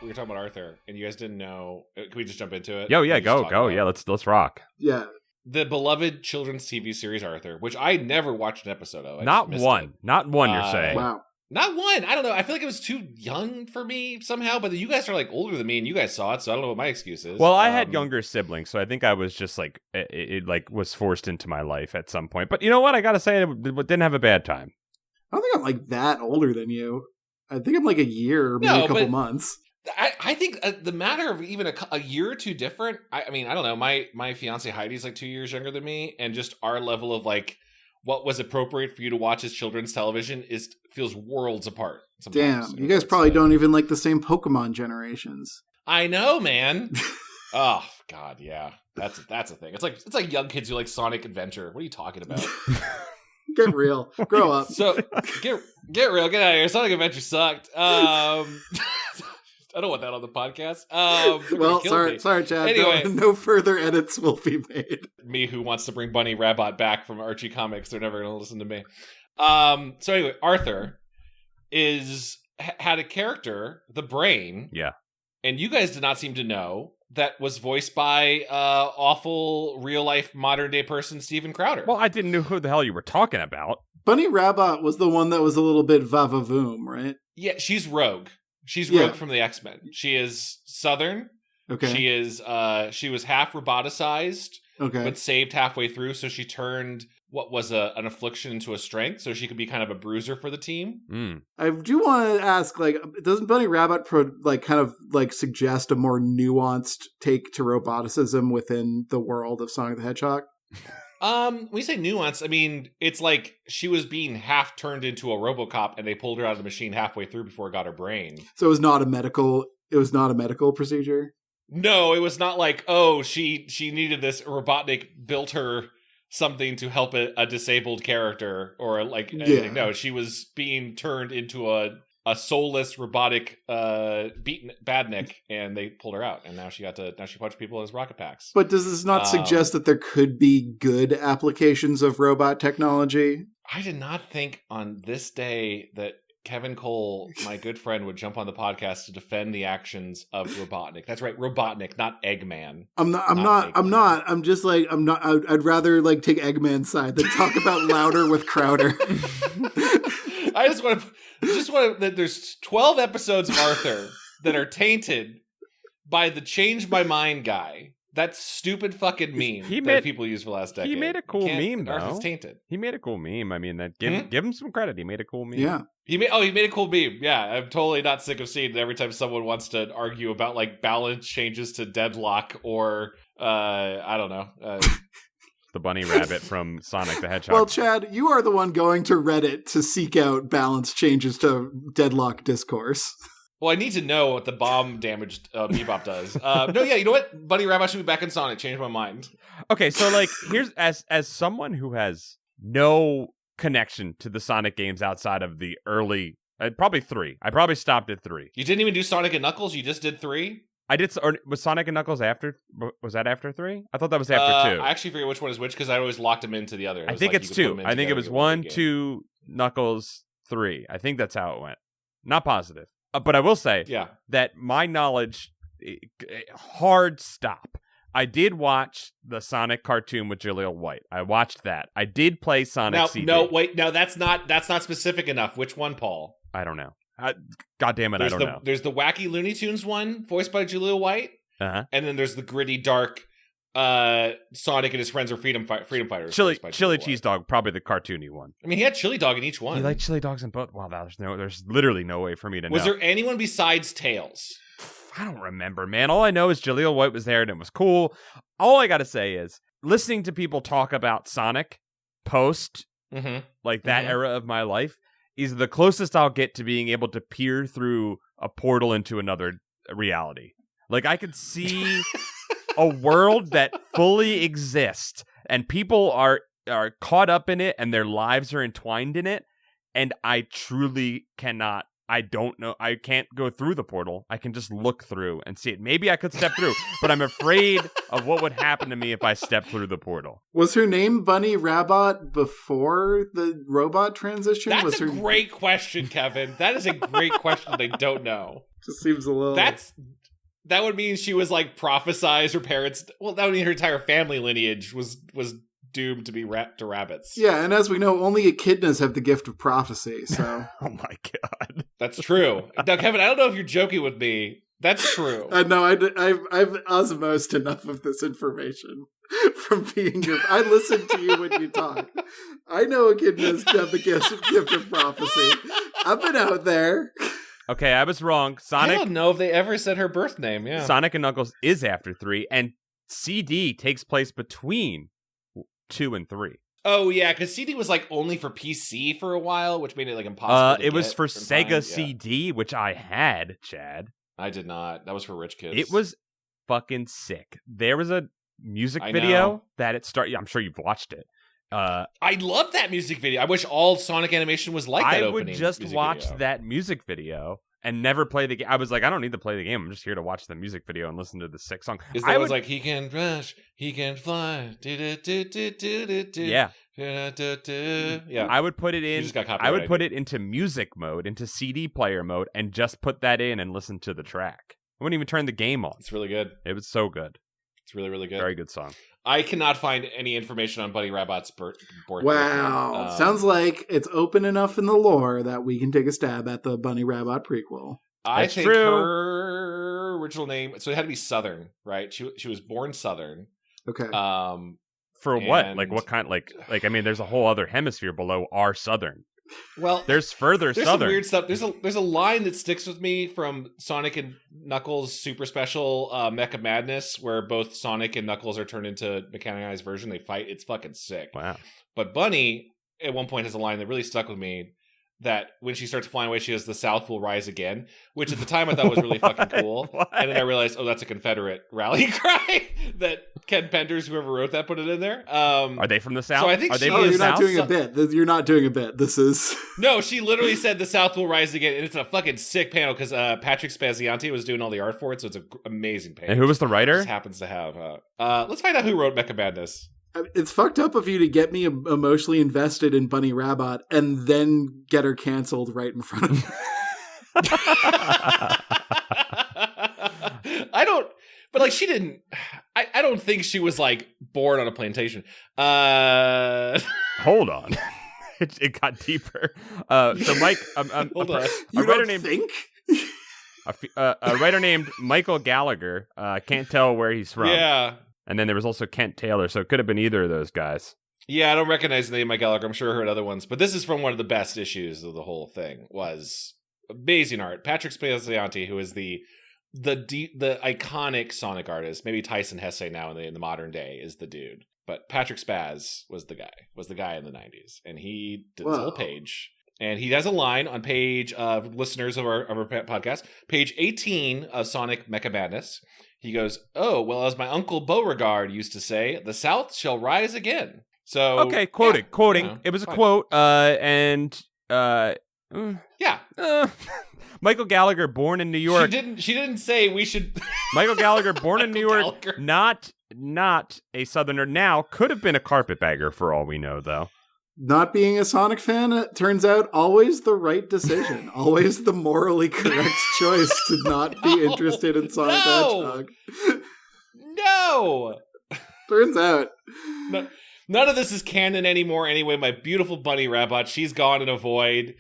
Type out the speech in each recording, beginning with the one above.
we were talking about Arthur, and you guys didn't know. Can we just jump into it? Yo, yeah, go. Yeah, let's rock. Yeah. The beloved children's TV series Arthur, which I never watched an episode of. Not one. You're saying. Wow. Not one. I don't know. I feel like it was too young for me somehow, but you guys are like older than me and you guys saw it, so I don't know what my excuse is. Well, I had younger siblings, so I think I was just like, it like was forced into my life at some point. But you know what? I gotta say, I didn't have a bad time. I don't think I'm like that older than you. I think I'm like a year, maybe a couple months. I think the matter of even a year or two different. I mean, I don't know. My fiance Heidi's like 2 years younger than me, and just our level of like what was appropriate for you to watch as children's television feels worlds apart. Damn, you guys probably don't even like the same Pokemon generations. I know, man. Oh God, yeah, that's a thing. It's like young kids who like Sonic Adventure. What are you talking about? Get real, grow up. So get real, get out of here. Sonic Adventure sucked. I don't want that on the podcast. Well, sorry, Chad. Anyway, no further edits will be made. Me, who wants to bring Bunny Rabbit back from Archie Comics, they're never going to listen to me. So anyway, Arthur had a character, the Brain. Yeah. And you guys did not seem to know that was voiced by awful real life modern day person Steven Crowder. Well, I didn't know who the hell you were talking about. Bunny Rabbit was the one that was a little bit va-va-voom, right? Yeah, she's Rogue. She's Rogue from the X-Men. She is Southern. Okay. She was half roboticized, okay, but saved halfway through, so she turned what was an affliction into a strength, so she could be kind of a bruiser for the team. Mm. I do want to ask, like, doesn't Bunny Rabbit kind of suggest a more nuanced take to roboticism within the world of Sonic the Hedgehog? When you say nuance, I mean, it's like she was being half turned into a RoboCop and they pulled her out of the machine halfway through before it got her brain. So it was not a medical procedure? No, it was not like, oh, she needed this. Robotnik built her something to help a disabled character or like anything. Yeah. No, she was being turned into a soulless robotic beaten badnik, and they pulled her out, and now she punches people as rocket packs. But does this not suggest that there could be good applications of robot technology? I did not think on this day that Kevin Cole, my good friend, would jump on the podcast to defend the actions of Robotnik. That's right, Robotnik, not Eggman. I'm not. I'm just like, I'm not. I'd rather like take Eggman's side than talk about Louder with Crowder. I just want to. There's 12 episodes of Arthur that are tainted by the change my mind guy. That stupid fucking meme that people use for the last decade. He made a cool meme, though. Arthur's tainted. He made a cool meme. I mean, give him some credit. He made a cool meme. Yeah. He made a cool meme. Yeah, I'm totally not sick of seeing it every time someone wants to argue about like balance changes to deadlock or I don't know. The bunny rabbit from Sonic the Hedgehog. Well, Chad, you are the one going to Reddit to seek out balance changes to deadlock discourse. Well, I need to know what the bomb damaged Bebop does. No, yeah, you know what? Bunny Rabbit should be back in Sonic. Changed my mind. Okay, so like, here's as someone who has no connection to the Sonic games outside of the early, probably 3. I probably stopped at 3. You didn't even do Sonic and Knuckles. You just did 3. I did. Or was Sonic and Knuckles after? Was that after 3? I thought that was after 2. I actually forget which one is which because I always locked them into the other. I think it's 2. I think it was 1, 2, Knuckles, 3. I think that's how it went. Not positive. But I will say that my knowledge, hard stop. I did watch the Sonic cartoon with Jaleel White. I watched that. I did play Sonic CD. No, wait, no, that's not specific enough. Which one, Paul? I don't know. God damn it, I don't know. There's the wacky Looney Tunes one, voiced by Jaleel White, and then there's the gritty, dark Sonic and his friends are freedom fighters. Chili Cheese Dog, probably the cartoony one. I mean, he had Chili Dog in each one. He liked chili dogs in both. Wow, there's literally no way for me to know. Was there anyone besides Tails? I don't remember, man. All I know is Jaleel White was there and it was cool. All I gotta say is listening to people talk about Sonic post like that era of my life is the closest I'll get to being able to peer through a portal into another reality. Like I could see a world that fully exists and people are caught up in it and their lives are entwined in it, and I truly cannot I don't know. I can't go through the portal. I can just look through and see it. Maybe I could step through, but I'm afraid of what would happen to me if I step through the portal. Was her name Bunny Rabbit before the robot transition? That's a great question, Kevin. That is a great question. I don't know. Just seems a little. That would mean she was like prophesized her parents. Well, that would mean her entire family lineage was doomed to be to rabbits. Yeah, and as we know, only echidnas have the gift of prophecy. So, oh my god, that's true. Now, Kevin, I don't know if you're joking with me. That's true. No, I've osmosed enough of this information from being your. I listen to you when you talk. I know echidnas have the gift of prophecy. I've been out there. Okay, I was wrong. Sonic. I don't know if they ever said her birth name. Yeah, Sonic and Knuckles is after 3, and CD takes place between 2 and 3. Oh yeah, because CD was like only for PC for a while, which made it like impossible. It was for Sega CD, which I had, Chad. I did not. That was for rich kids. It was fucking sick. There was a music video that it started. I'm sure you've watched it. I love that music video. I wish all Sonic animation was like that. I would just watch that music video and never play the game. I was like, I don't need to play the game. I'm just here to watch the music video and listen to the sick song. I was like, he can rush, he can fly. Yeah. Yeah. I would put it in. I would put it into music mode, into CD player mode, and just put that in and listen to the track. I wouldn't even turn the game on. It's really good. It was so good. It's really, really good. Very good song. I cannot find any information on Bunny Rabbit's birthday. Wow. Sounds like it's open enough in the lore that we can take a stab at the Bunny Rabbit prequel. I think her original name, so it had to be Southern, right? She was born Southern. Okay. For what? Like what kind? Like I mean, there's a whole other hemisphere below our Southern. Well, there's further Southern. Some weird stuff. There's a line that sticks with me from Sonic and Knuckles' super special Mecha Madness, where both Sonic and Knuckles are turned into mechanized version. They fight. It's fucking sick. Wow. But Bunny at one point has a line that really stuck with me. That when she starts flying away, she has "The South will rise again," which at the time I thought was really fucking cool. What? And then I realized, oh, that's a Confederate rally cry that Ken Penders, whoever wrote that, put it in there. Are they from the South? So I think you're not doing a bit. You're not doing a bit. This is no. She literally said "The South will rise again," and it's a fucking sick panel because Patrick Spaziante was doing all the art for it, so it's an amazing page. And who was the writer? Just happens to have. Let's find out who wrote Mecha Madness. It's fucked up of you to get me emotionally invested in Bunny Rabbit and then get her canceled right in front of me. I don't, but like she didn't. I don't think she was like born on a plantation. Hold on, it got deeper. So Mike, hold on. You don't think? A writer named Michael Gallagher. Can't tell where he's from. Yeah. And then there was also Kent Taylor, so it could have been either of those guys. Yeah, I don't recognize the name Mike Gallagher. I'm sure I heard other ones. But this is from one of the best issues of the whole thing. Was amazing art. Patrick Spaziante, who is the iconic Sonic artist. Maybe Tyson Hesse now in the modern day is the dude. But Patrick Spaz was the guy in the 90s. And he did this whole page. And he has a line on page of listeners of our podcast, page 18 of Sonic Mecha Madness. He goes, "Oh, well, as my uncle Beauregard used to say, the South shall rise again." So okay, quoting. It was a quote, Michael Gallagher, born in New York. She didn't say we should. Michael Gallagher, born in New York, not a Southerner. Now could have been a carpetbagger for all we know, though. Not being a Sonic fan, it turns out always the right decision. Always the morally correct choice to not be interested in Sonic the Hedgehog. No! Turns out. No, none of this is canon anymore anyway. My beautiful Bunny Rabbit, she's gone in a void.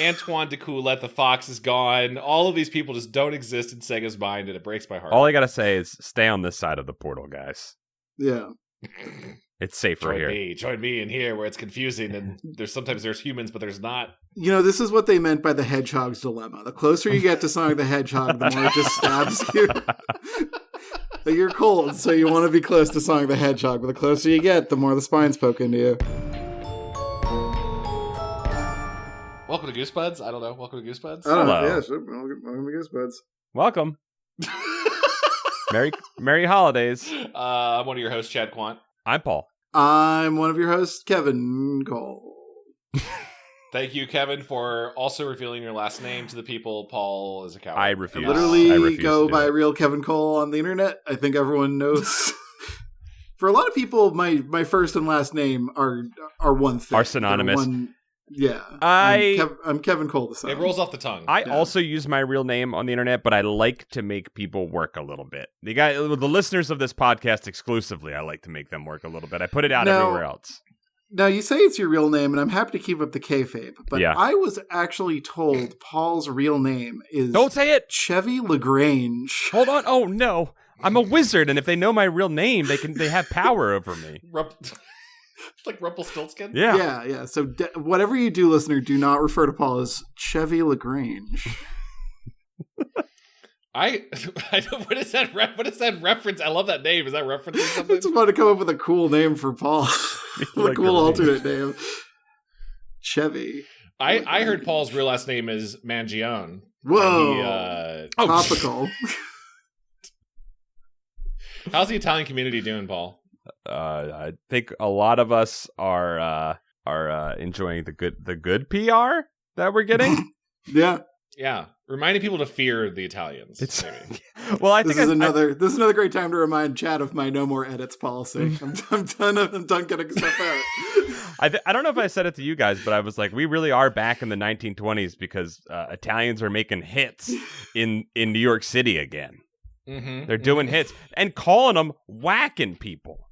Antoine de Coulette, the fox, is gone. All of these people just don't exist in Sega's mind, and it breaks my heart. All I gotta say is stay on this side of the portal, guys. Yeah. It's safer here. Join me in here where it's confusing and sometimes there's humans, but there's not. You know, this is what they meant by the hedgehog's dilemma. The closer you get to Sonic the Hedgehog, the more it just stabs you. You're cold, so you want to be close to Sonic the Hedgehog, but the closer you get, the more the spines poke into you. Welcome to Goosebuds? I don't know. Welcome to Goosebuds? Hello. Yeah, sure. Welcome to Goosebuds. Welcome. Merry holidays. I'm one of your hosts, Chad Quandt. I'm Paul. I'm one of your hosts, Kevin Cole. Thank you, Kevin, for also revealing your last name to the people. Paul is a coward. I refuse. I literally go to by Real Kevin Cole on the internet. I think everyone knows. For a lot of people, my first and last name are one thing. Are synonymous. Yeah. I'm Kevin Cole the son. It rolls off the tongue. I also use my real name on the internet, but I like to make people work a little bit. The listeners of this podcast exclusively, I like to make them work a little bit. I put it out everywhere else. Now, you say it's your real name, and I'm happy to keep up the kayfabe, but I was actually told Paul's real name is... Don't say it! Chevy LaGrange. Hold on. Oh, no. I'm a wizard, and if they know my real name, they have power over me. Like Rumpelstiltskin? Yeah. So whatever you do, listener, do not refer to Paul as Chevy LaGrange. What is that reference? I love that name. Is that referencing something? I just want to come up with a cool name for Paul. A cool alternate name. Chevy. I heard Paul's real last name is Mangione. Whoa. Topical. How's the Italian community doing, Paul? I think a lot of us are enjoying the good PR that we're getting. Yeah. Reminding people to fear the Italians. Well, I think this is another great time to remind Chad of my no more edits policy. I'm done getting stuff out. I don't know if I said it to you guys, but I was like, we really are back in the 1920s because Italians are making hits in New York City again. Mm-hmm, They're doing hits and calling them whacking people.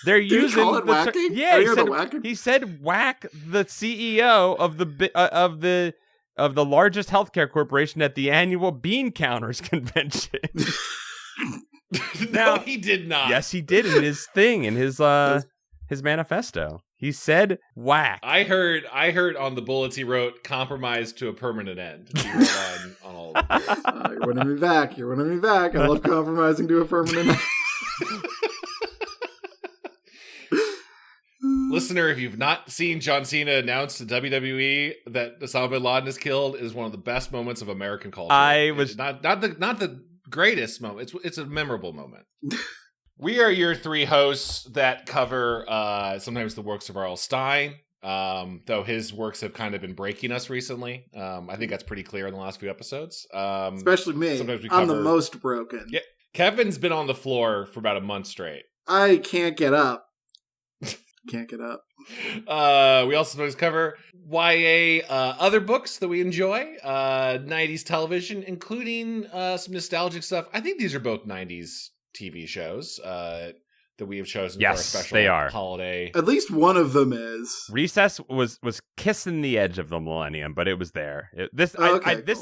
They're using whacking? He said whack the CEO of the largest healthcare corporation at the annual Bean Counters convention. No, he did not. Yes, he did in his thing, in his manifesto. He said whack. I heard on the bullets he wrote compromise to a permanent end. He wrote on all of this. You're winning me back. I love compromising to a permanent end. Listener, if you've not seen John Cena announce to WWE that Osama bin Laden is killed, it is one of the best moments of American culture. It's not the greatest moment. It's a memorable moment. We are your three hosts that cover sometimes the works of Earl Stein, though his works have kind of been breaking us recently. I think that's pretty clear in the last few episodes. Especially me. I'm the most broken. Yeah, Kevin's been on the floor for about a month straight. I can't get up. We also sometimes cover YA other books that we enjoy, 90s television, including some nostalgic stuff. I think these are both 90s TV shows that we have chosen for our special holiday. At least one of them is. Recess was kissing the edge of the millennium, but it was there. This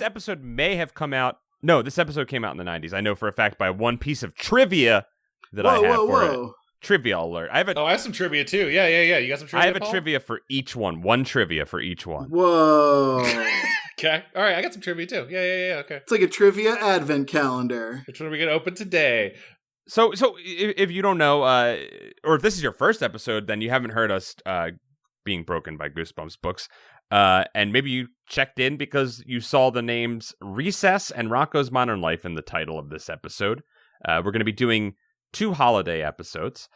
episode may have come out. No, this episode came out in the 90s. I know for a fact by one piece of trivia that I have for it. Trivia alert. I have some trivia too. Yeah. You got some trivia, I have Paul? A trivia for each one. One trivia for each one. Whoa. Okay. All right. I got some trivia too. Yeah. Okay. It's like a trivia advent calendar. Which one are we going to open today? So if you don't know, or if this is your first episode, then you haven't heard us being broken by Goosebumps books. And maybe you checked in because you saw the names Recess and Rocko's Modern Life in the title of this episode. We're going to be doing 2 holiday episodes.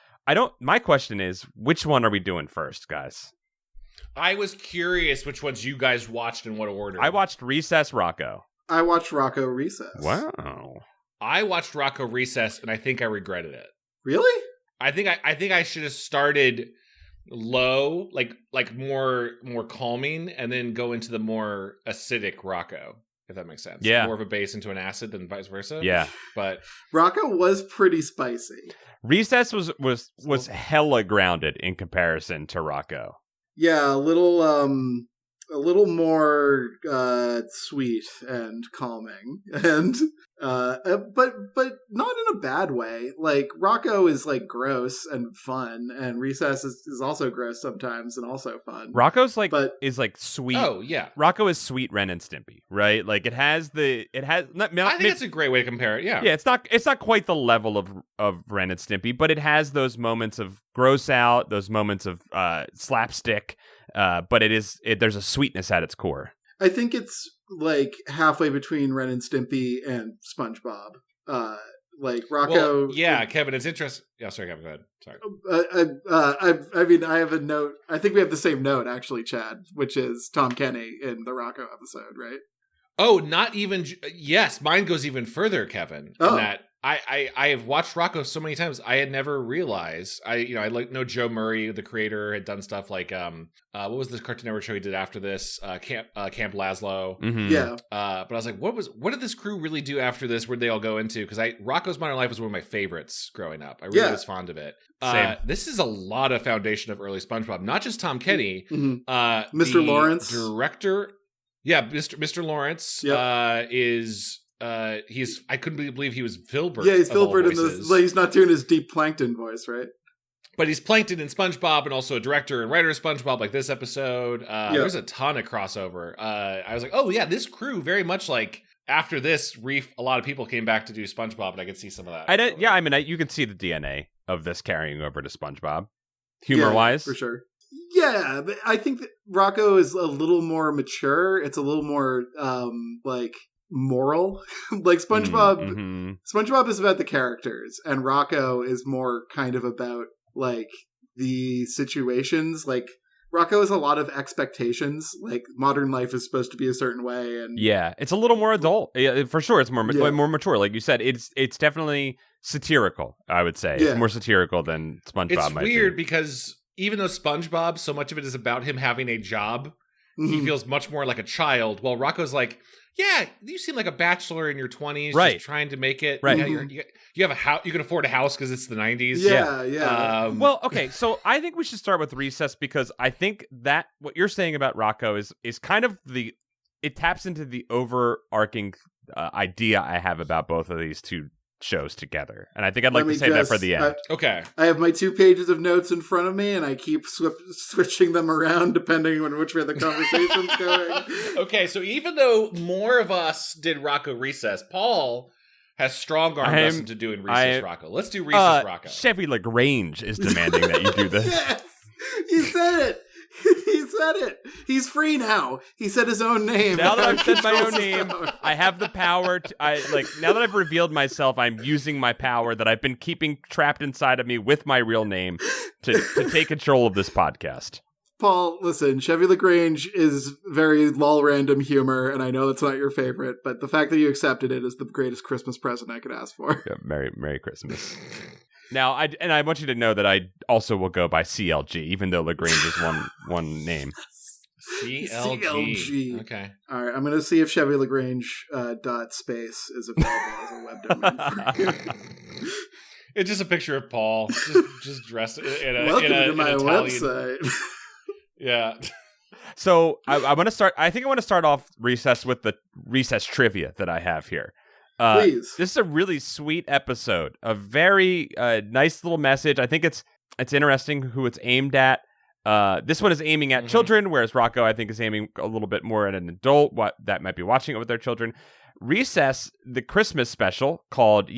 My question is, which one are we doing first, guys? I was curious which ones you guys watched in what order. I watched Recess, Rocko. I watched Rocko, Recess. Wow. I watched Rocko, Recess, and I think I regretted it. Really? I think I should have started low, like more calming, and then go into the more acidic Rocko. If that makes sense. Yeah. More of a base into an acid than vice versa. Yeah. But Rocko was pretty spicy. Recess was hella grounded in comparison to Rocko. Yeah, a little more sweet and calming. And but not in a bad way. Like Rocko is like gross and fun, and Recess is also gross sometimes and also fun. Rocko's is like sweet. Oh yeah, Rocko is sweet Ren and Stimpy, right? Like it has. I think that's a great way to compare it. Yeah, yeah. It's not quite the level of Ren and Stimpy, but it has those moments of gross out, those moments of slapstick. But there's a sweetness at its core. I think it's like halfway between Ren and Stimpy and SpongeBob. Like Rocko. Well, yeah, Kevin, it's interesting. Yeah, sorry, Kevin, go ahead. Sorry. I mean, I have a note. I think we have the same note, actually, Chad, which is Tom Kenny in the Rocko episode, right? Oh, not even. Yes, mine goes even further, Kevin. In that I have watched Rocko so many times. I had never realized. I know Joe Murray, the creator, had done stuff like what was the Cartoon Network show he did after this? Camp Lazlo. Mm-hmm. Yeah. But I was like, what did this crew really do after this? Where'd they all go into? Because Rocko's Modern Life was one of my favorites growing up. I really was fond of it. Same. This is a lot of foundation of early SpongeBob. Not just Tom Kenny. Mm-hmm. Mr. Lawrence, director. Yeah, Mr. Lawrence is he's. I couldn't believe he was Filbert. Yeah, he's Filbert in this. Like, he's not doing his deep Plankton voice, right? But he's Plankton in SpongeBob, and also a director and writer of SpongeBob, like this episode. There's a ton of crossover. I was like, oh yeah, this crew very much like after this, a lot of people came back to do SpongeBob, and I could see some of that. I mean, you could see the DNA of this carrying over to SpongeBob, humor-wise, for sure. Yeah, but I think that Rocko is a little more mature. It's a little more like moral. Like SpongeBob. Mm-hmm. SpongeBob is about the characters, and Rocko is more kind of about like the situations. Like Rocko has a lot of expectations. Like modern life is supposed to be a certain way, and it's a little more adult. Yeah, for sure, it's more mature. Like you said, it's definitely satirical. I would say it's more satirical than SpongeBob. It's weird because even though SpongeBob, so much of it is about him having a job, he feels much more like a child. While Rocko's like, yeah, you seem like a bachelor in your 20s, right? Just trying to make it. Right. Yeah, you have a house. You can afford a house because it's the 90s. Yeah. Well, okay, so I think we should start with Recess because I think that what you're saying about Rocko is kind of it taps into the overarching idea I have about both of these two shows together, and I think I'd like to save that for the end. Okay, I have my 2 pages of notes in front of me, and I keep switching them around depending on which way the conversation's going. Okay, so even though more of us did Rocko Recess, Paul has strong arm us into doing Recess Rocko. Let's do Recess Rocko. Chevy LaGrange is demanding that you do this. Yes, he said it. He said it. He's free now. He said his own name. Now that I've said my own name, I have the power. Now that I've revealed myself, I'm using my power that I've been keeping trapped inside of me with my real name to take control of this podcast. Paul, listen, Chevy LaGrange is very lol random humor, and I know that's not your favorite, but the fact that you accepted it is the greatest Christmas present I could ask for. Yeah, Merry Christmas. Now, I want you to know that I also will go by CLG, even though LaGrange is one name. CLG. Okay. All right, I'm going to see if Chevy LaGrange .space is available as a web domain. It's just a picture of Paul, just dressed in a Welcome to my Italian website. Yeah. So I want to start. I think I want to start off Recess with the Recess trivia that I have here. Please. This is a really sweet episode. A very nice little message. I think it's interesting who it's aimed at. This one is aiming at children, whereas Rocko, I think, is aiming a little bit more at an adult that might be watching it with their children. Recess, the Christmas special called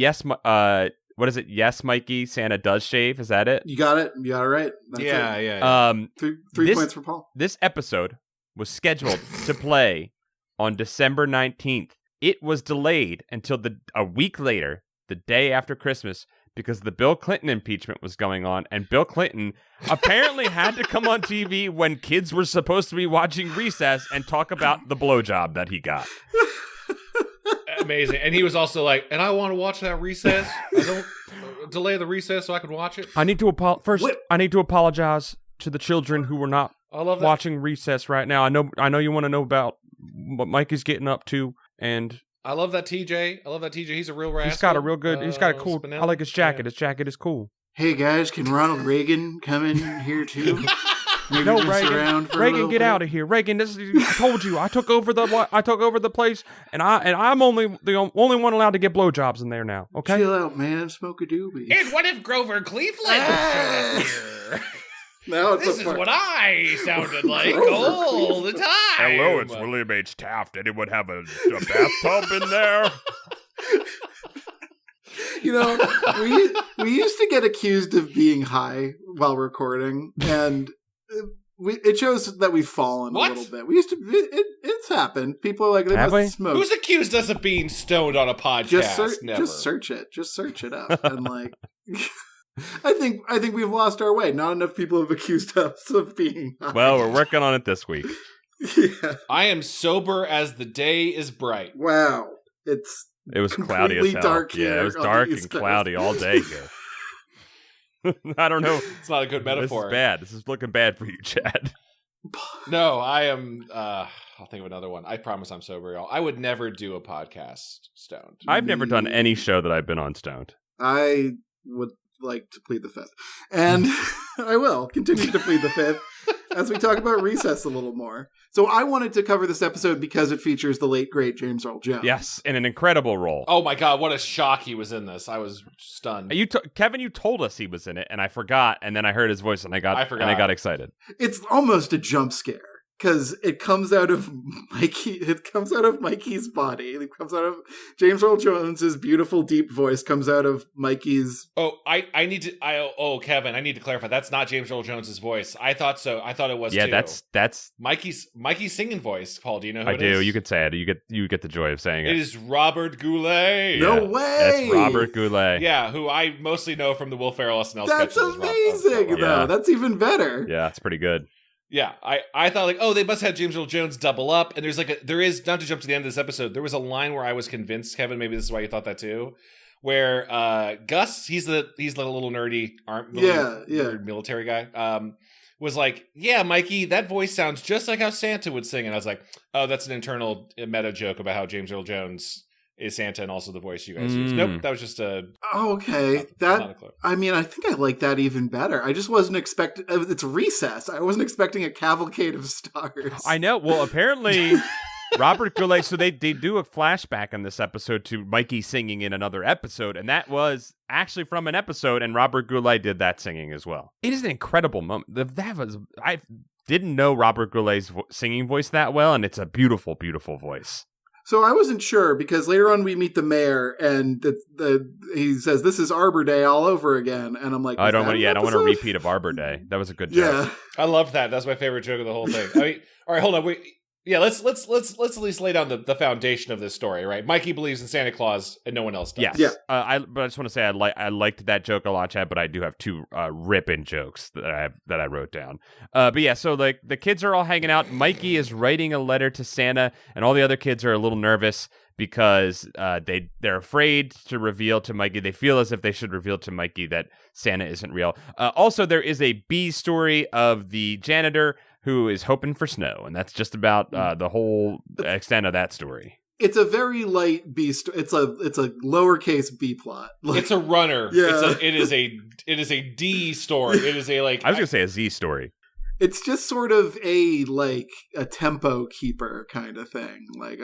what is it? Yes, Mikey, Santa does shave. Is that it? You got it. You got it right. That's it. Three points for Paul. This episode was scheduled to play on December 19th. It was delayed until a week later, the day after Christmas, because the Bill Clinton impeachment was going on, and Bill Clinton apparently had to come on TV when kids were supposed to be watching Recess and talk about the blowjob that he got. Amazing. And he was also like, and I want to watch that Recess. I don't delay the Recess so I can watch it. I need to apologize to the children who were not watching Recess right now. I know you want to know about what Mikey's getting up to. And I love that TJ. He's a real rascal. He's got a real good. He's got a cool. Spinelli. I like his jacket. Yeah. His jacket is cool. Hey guys, can Ronald Reagan come in here too? No, Reagan, get out of here, Reagan. I told you, I took over the place, and I'm only the only one allowed to get blowjobs in there now. Okay, chill out, man. Smoke a doobie. And what if Grover Cleveland showed up here? Now this is what I sounded like all the time. Hello, it's William H. Taft. Anyone have a bathtub in there? You know, we used to get accused of being high while recording, and it shows that we've fallen a little bit. We used to. It's happened. People are like, they must smoke. Who's accused us of being stoned on a podcast? Just search it. Just search it up. And like, I think we've lost our way. Not enough people have accused us of being high. Well, we're working on it this week. Yeah. I am sober as the day is bright. Wow. It was cloudy as hell. Dark yeah, it was dark and cloudy all day here. I don't know. It's not a good metaphor. This is bad. This is looking bad for you, Chad. No, I am. I'll think of another one. I promise I'm sober, y'all. I would never do a podcast stoned. I've never done any show that I've been on stoned. I would like to plead the fifth. And I will continue to plead the fifth as we talk about Recess a little more. So I wanted to cover this episode because it features the late, great James Earl Jones. Yes, in an incredible role. Oh my God, what a shock he was in this. I was stunned. Kevin, you told us he was in it, and I forgot, and then I heard his voice, and I got excited. It's almost a jump scare. Because it comes out of Mikey. It comes out of Mikey's body. It comes out of James Earl Jones's beautiful, deep voice. Comes out of Mikey's. Oh, Kevin, I need to clarify. That's not James Earl Jones's voice. I thought so. I thought it was. Yeah, too. that's Mikey's singing voice. Paul, do you know who I it do. is? You could say it. You get the joy of saying it. It is Robert Goulet. No way. That's Robert Goulet. Yeah, who I mostly know from the Will Ferrell SNL That's sketches. That's amazing, though. Yeah. That's even better. Yeah, it's pretty good. Yeah, I thought like, oh, they must have James Earl Jones double up, and there is not to jump to the end of this episode. There was a line where I was convinced, Kevin, maybe this is why you thought that too, where Gus, he's the little nerdy military guy, was like, yeah, Mikey, that voice sounds just like how Santa would sing, and I was like, oh, that's an internal meta joke about how James Earl Jones is Santa and also the voice you guys use. Nope, that was just a... Oh, okay. I mean, I think I like that even better. I just wasn't expecting... It's Recess. I wasn't expecting a cavalcade of stars. I know. Well, apparently, Robert Goulet... So they do a flashback in this episode to Mikey singing in another episode, and that was actually from an episode, and Robert Goulet did that singing as well. It is an incredible moment. I didn't know Robert Goulet's singing voice that well, and it's a beautiful, beautiful voice. So I wasn't sure because later on we meet the mayor and he says this is Arbor Day all over again, and I'm like, I don't want a repeat of Arbor Day. That was a good joke. Yeah, I loved that. That's my favorite joke of the whole thing. I mean, all right, hold on, wait. Yeah, let's at least lay down the foundation of this story, right? Mikey believes in Santa Claus, and no one else does. Yes. Yeah. But I just want to say I liked that joke a lot, Chad. But I do have two ripping jokes that I wrote down. But yeah, so like the kids are all hanging out. Mikey is writing a letter to Santa, and all the other kids are a little nervous because they're afraid to reveal to Mikey. They feel as if they should reveal to Mikey that Santa isn't real. Also, there is a B story of the janitor who is hoping for snow, and that's just about the whole extent of that story. It's a very light B. It's a lowercase B plot. It's a runner. Yeah. It is a D story. It is a like. I was gonna say a Z story. It's just sort of a tempo keeper kind of thing. Like,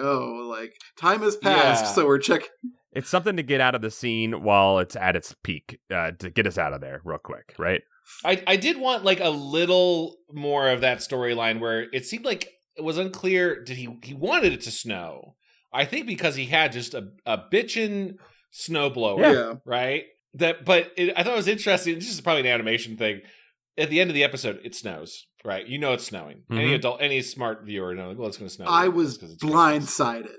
time has passed, so we're checking. It's something to get out of the scene while it's at its peak, to get us out of there real quick, right? I did want like a little more of that storyline where it seemed like it was unclear. Did he wanted it to snow? I think because he had just a bitchin' snowblower, right? I thought it was interesting. This is probably an animation thing. At the end of the episode, it snows, right? You know it's snowing. Mm-hmm. Any smart viewer knows, well, it's going to snow. I was blindsided.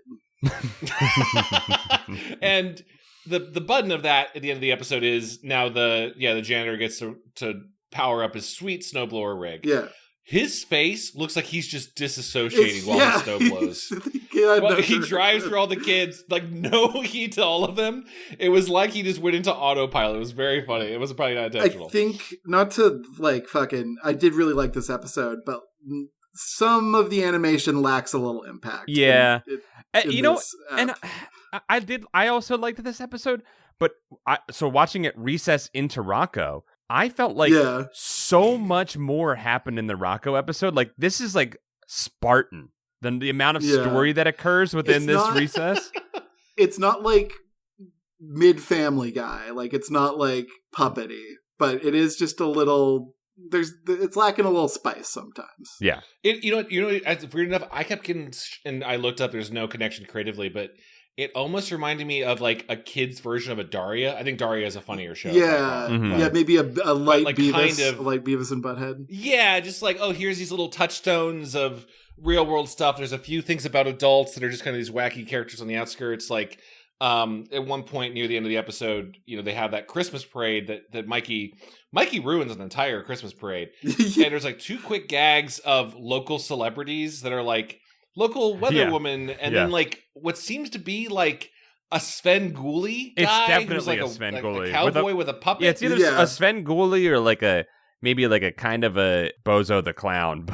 And the button of that at the end of the episode is now the janitor gets to power up his sweet snowblower rig. Yeah. His face looks like he's just disassociating while the snow blows. He drives through all the kids, like no heat to all of them. It was like he just went into autopilot. It was very funny. It was probably not intentional. I think, not to I did really like this episode, but some of the animation lacks a little impact. Yeah. And I also liked this episode, but so watching it recess into Rocko, I felt like so much more happened in the Rocko episode. Like, this is like Spartan than the amount of story that occurs within recess. It's not like mid-Family Guy. Like, it's not like puppety, but it is just a little... it's lacking a little spice sometimes. Yeah. It's weird enough, I kept getting... And I looked up, there's no connection creatively, but it almost reminded me of like a kid's version of a Daria. I think Daria is a funnier show. Yeah, yeah, maybe a light like Beavis, kind of, like Beavis and Butthead. Yeah, just like, oh, here's these little touchstones of real world stuff. There's a few things about adults that are just kind of these wacky characters on the outskirts. Like at one point near the end of the episode, they have that Christmas parade that Mikey ruins an entire Christmas parade. And there's like 2 quick gags of local celebrities that are like local weather woman, and then like what seems to be like a Sven Gulli guy. It's definitely like a Sven Gulli. A cowboy with a puppet. Yeah, it's either a Sven Gulli or like maybe like a kind of a Bozo the Clown,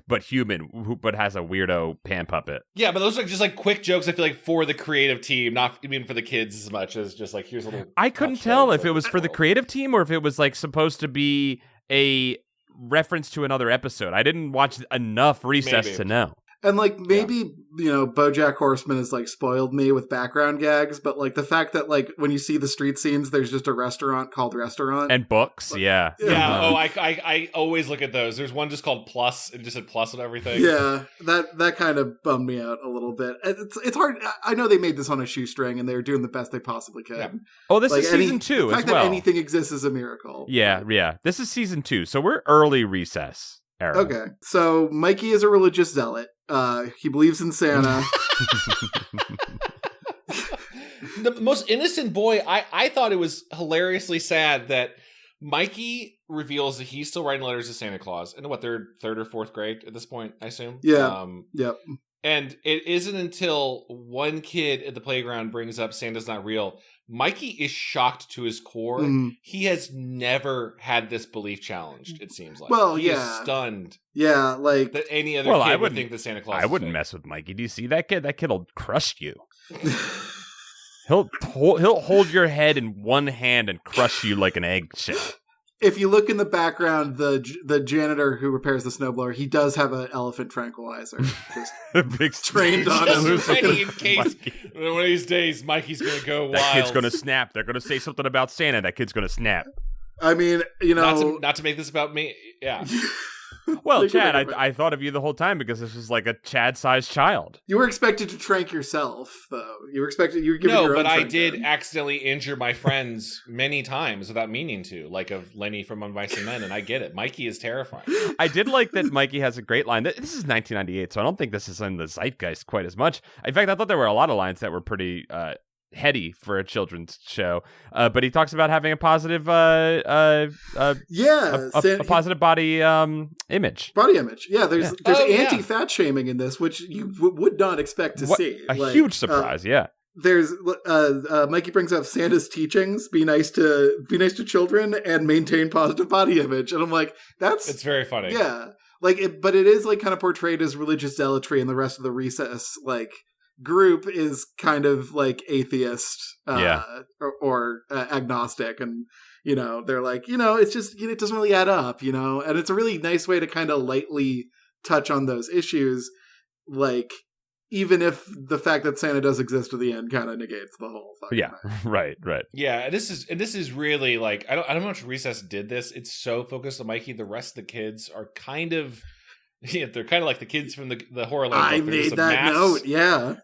but human, but has a weirdo pan puppet. Yeah, but those are just like quick jokes, I feel like, for the creative team, not even for the kids as much as just like, here's a little... I couldn't tell if it was for the creative team or if it was like supposed to be a reference to another episode. I didn't watch enough Recess to know. And like maybe BoJack Horseman has like spoiled me with background gags, but like the fact that like when you see the street scenes, there's just a restaurant called Restaurant and books, yeah. Oh, I always look at those. There's one just called Plus, and just said Plus and everything. Yeah, that kind of bummed me out a little bit. It's hard. I know they made this on a shoestring, and they were doing the best they possibly could. Yeah. Oh, this is season 2 as well. The fact that anything exists is a miracle. Yeah. This is season 2, so we're early Recess era. Okay, so Mikey is a religious zealot. He believes in Santa. The most innocent boy. I thought it was hilariously sad that Mikey reveals that he's still writing letters to Santa Claus in what, third or fourth grade at this point, I assume. Yeah. Yep. And it isn't until one kid at the playground brings up Santa's not real. Mikey is shocked to his core. He has never had this belief challenged, it seems like. Well, he is stunned. Yeah, like... that any other kid would think that Santa Claus I wouldn't mess with Mikey. Do you see that kid? That kid'll crush you. He'll hold your head in one hand and crush you like an eggshell. If you look in the background, the janitor who repairs the snowblower, he does have an elephant tranquilizer. Just trained on him. Ready in case one of these days Mikey's going to go wild. That kid's going to snap. They're going to say something about Santa. That kid's going to snap. I mean, Not to make this about me. Yeah. Well, Chad, I thought of you the whole time because this was like a Chad-sized child. You were expected to trank yourself, though. You were giving your own but I trank did gun. accidentally injure my friends many times without meaning to, like of Lenny from Unvice Men, and I get it. Mikey is terrifying. I did like that Mikey has a great line. This is 1998, so I don't think this is in the zeitgeist quite as much. In fact, I thought there were a lot of lines that were pretty... heady for a children's show, but he talks about having a positive a positive body image. Yeah, there's anti-fat shaming in this, which you would not expect to see. A huge surprise. There's Mikey brings up Santa's teachings: be nice to children and maintain positive body image, and I'm like, it's very funny. Yeah, but it is like kind of portrayed as religious zealotry, and the rest of the Recess group is kind of like atheist or agnostic, and they're like, it's just it doesn't really add up, and it's a really nice way to kind of lightly touch on those issues, like even if the fact that Santa does exist at the end kind of negates the whole thing. Right. Yeah, and this is really like I don't know how much Recess did this. It's so focused on Mikey. The rest of the kids are kind of they're kind of like the kids from the Horrorland book. I made that note, yeah.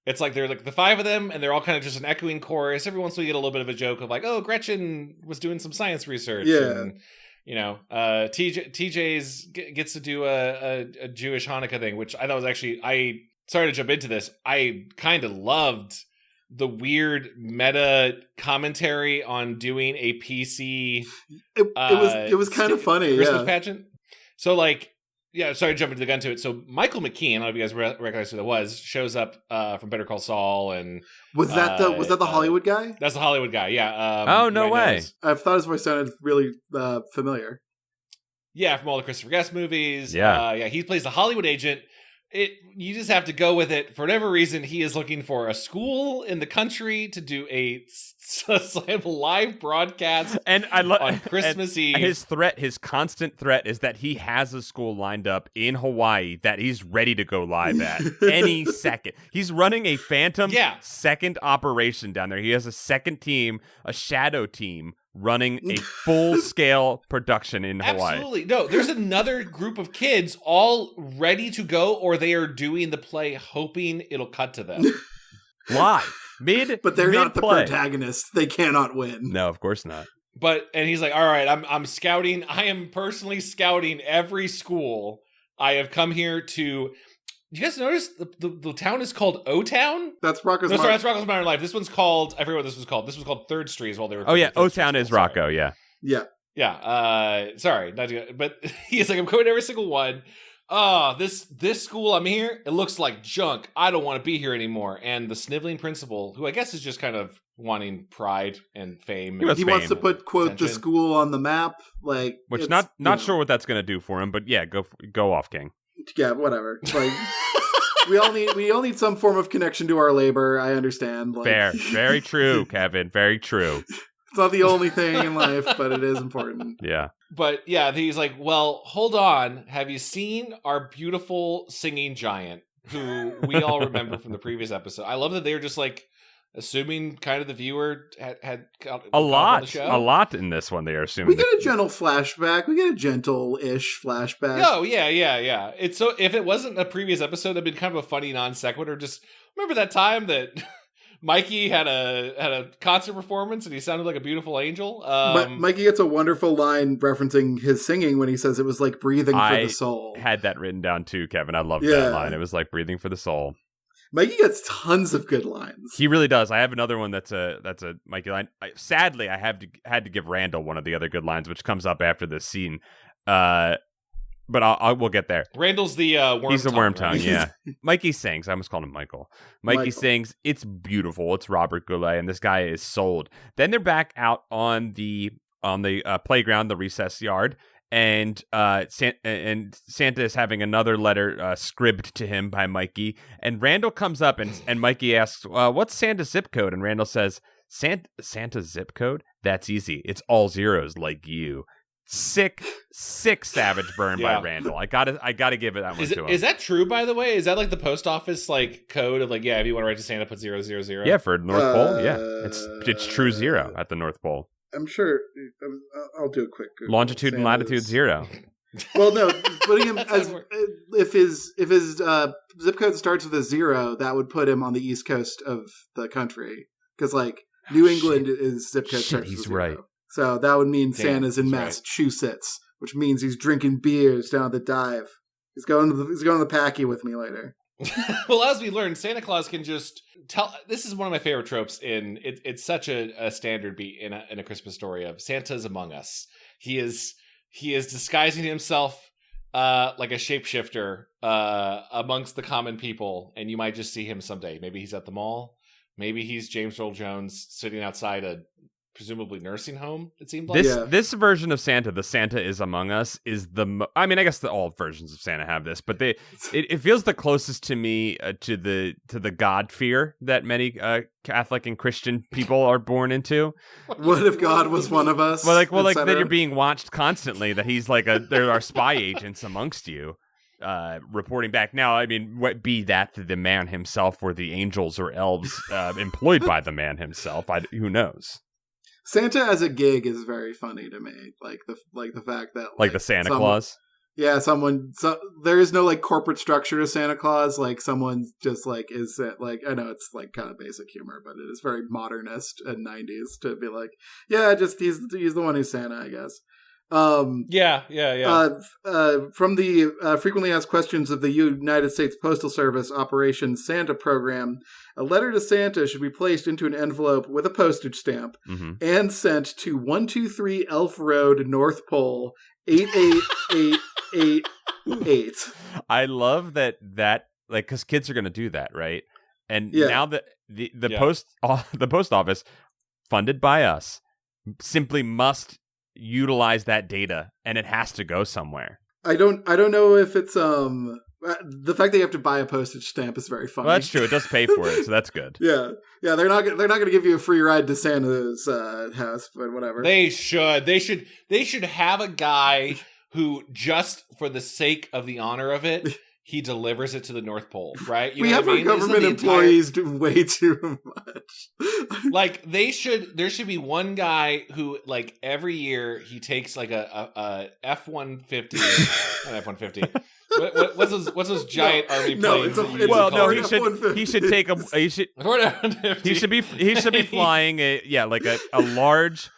It's like they're like the 5 of them, and they're all kind of just an echoing chorus. Every once in a while you get a little bit of a joke of like, oh, Gretchen was doing some science research. Yeah. And, TJ's gets to do a Jewish Hanukkah thing, which I thought was actually, sorry to jump into this, I kind of loved the weird meta commentary on doing a PC. It was kind of funny, Christmas pageant. So like, yeah, sorry to jump into the gun to it. So Michael McKean, I don't know if you guys recognize who that was, shows up from Better Call Saul, and was that the Hollywood guy? That's the Hollywood guy, yeah. Oh, no way! I thought his voice sounded really familiar. Yeah, from all the Christopher Guest movies. Yeah, he plays the Hollywood agent. You just have to go with it. For whatever reason, he is looking for a school in the country to do a live broadcast and I on Christmas Eve. His constant threat is that he has a school lined up in Hawaii that he's ready to go live at any second. He's running a phantom second operation down there. He has a second team, a shadow team, running a full-scale production in Hawaii. Absolutely. No, there's another group of kids all ready to go, or they are doing the play hoping it'll cut to them. live. But they're not the mid-play. protagonists. They cannot win. No, of course not. And he's like, all right, I'm scouting. I am personally scouting every school. I have come here to. You guys notice the town is called O-Town? That's Rocko's. No, sorry, that's Rocko's Modern Life. This one's called. I forget what this was called. This was called Third Street. While they were. Oh yeah, O-Town is Rocko. Yeah. Yeah. Yeah. Sorry, not to, but he's like, I'm going to every single one. This school I'm here, it looks like junk. I don't want to be here anymore. And the sniveling principal, who I guess is just kind of wanting pride and fame. He wants to put, quote, attention. The school on the map. Like, which not sure what that's going to do for him, but yeah, go off, King. Yeah, whatever. Like, we all need some form of connection to our labor. I understand. Like, fair. Very true, Kevin. Very true. It's not the only thing in life, but it is important. Yeah. But yeah, he's like, well, hold on. Have you seen our beautiful singing giant, who we all remember from the previous episode? I love that they were just like assuming kind of the viewer had a lot in this one. They are assuming we get a gentle flashback. We get a gentle-ish flashback. Oh yeah. It's so if it wasn't a previous episode, it'd been kind of a funny non sequitur. Just remember that time that Mikey had a concert performance and he sounded like a beautiful angel. Mikey gets a wonderful line referencing his singing when he says it was like breathing for the soul. I had that written down too, Kevin. I love that line. It was like breathing for the soul. Mikey gets tons of good lines. He really does. I have another one that's a Mikey line. Sadly, I had to give Randall one of the other good lines, which comes up after this scene. But we'll get there. Randall's the worm. He's the worm tongue, right? yeah. Mikey sings. I almost called him Michael. Mikey sings. It's beautiful. It's Robert Goulet, and this guy is sold. Then they're back out on the playground, the recess yard, and Santa is having another letter scribed to him by Mikey. And Randall comes up, and Mikey asks, "What's Santa's zip code?" And Randall says, "Santa's zip code? That's easy. It's all zeros, like you." Sick savage burn by Randall. I gotta give it that one to him. Is that true, by the way? Is that like the post office like code of like, if you want to write to Santa, put 000? Yeah, for North Pole. Yeah, it's true 0 at the North Pole. I'm sure. I'll do a quick Google. Longitude and latitude 0. Well, no, putting him as if his zip code starts with a 0, that would put him on the east coast of the country because like New England is zip code starts with 0. Right. So that would mean Santa's in Massachusetts, which means he's drinking beers down at the dive. He's going to the Packy with me later. Well, as we learned, Santa Claus can just tell. This is one of my favorite tropes in it. It's such a standard beat in a Christmas story of Santa's among us. He is disguising himself like a shapeshifter amongst the common people, and you might just see him someday. Maybe he's at the mall. Maybe he's James Earl Jones sitting outside a presumably nursing home, it seemed like. This version of Santa, the Santa is Among Us, is I mean, I guess all versions of Santa have this, but it feels the closest to me to the God fear that many Catholic and Christian people are born into. What if God was one of us? Well, like that you're being watched constantly, that he's like there are spy agents amongst you. Reporting back. Now, I mean, be that the man himself or the angels or elves employed by the man himself, who knows? Santa as a gig is very funny to me. Like the fact that like the Santa Claus. Yeah, there is no like corporate structure to Santa Claus. Like someone just like is like, I know it's like kind of basic humor, but it is very modernist and 90s to be like, yeah, just he's the one who's Santa, I guess. Yeah. From the frequently asked questions of the United States Postal Service Operation Santa program, a letter to Santa should be placed into an envelope with a postage stamp and sent to 123 Elf Road, North Pole, 88888. I love that like because kids are going to do that, right? And now that the post office funded by us simply must utilize that data, and it has to go somewhere. I don't know if it's the fact that you have to buy a postage stamp is very funny. Well, that's true. It does pay for it, so that's good. Yeah. They're not going to give you a free ride to Santa's house, but whatever. They should have a guy who, just for the sake of the honor of it, he delivers it to the North Pole, right? We have our government employees do way too much. Like there should be one guy who, like, every year he takes like a F-150, not F-150, What's those giant army planes? He should take a he should be flying a large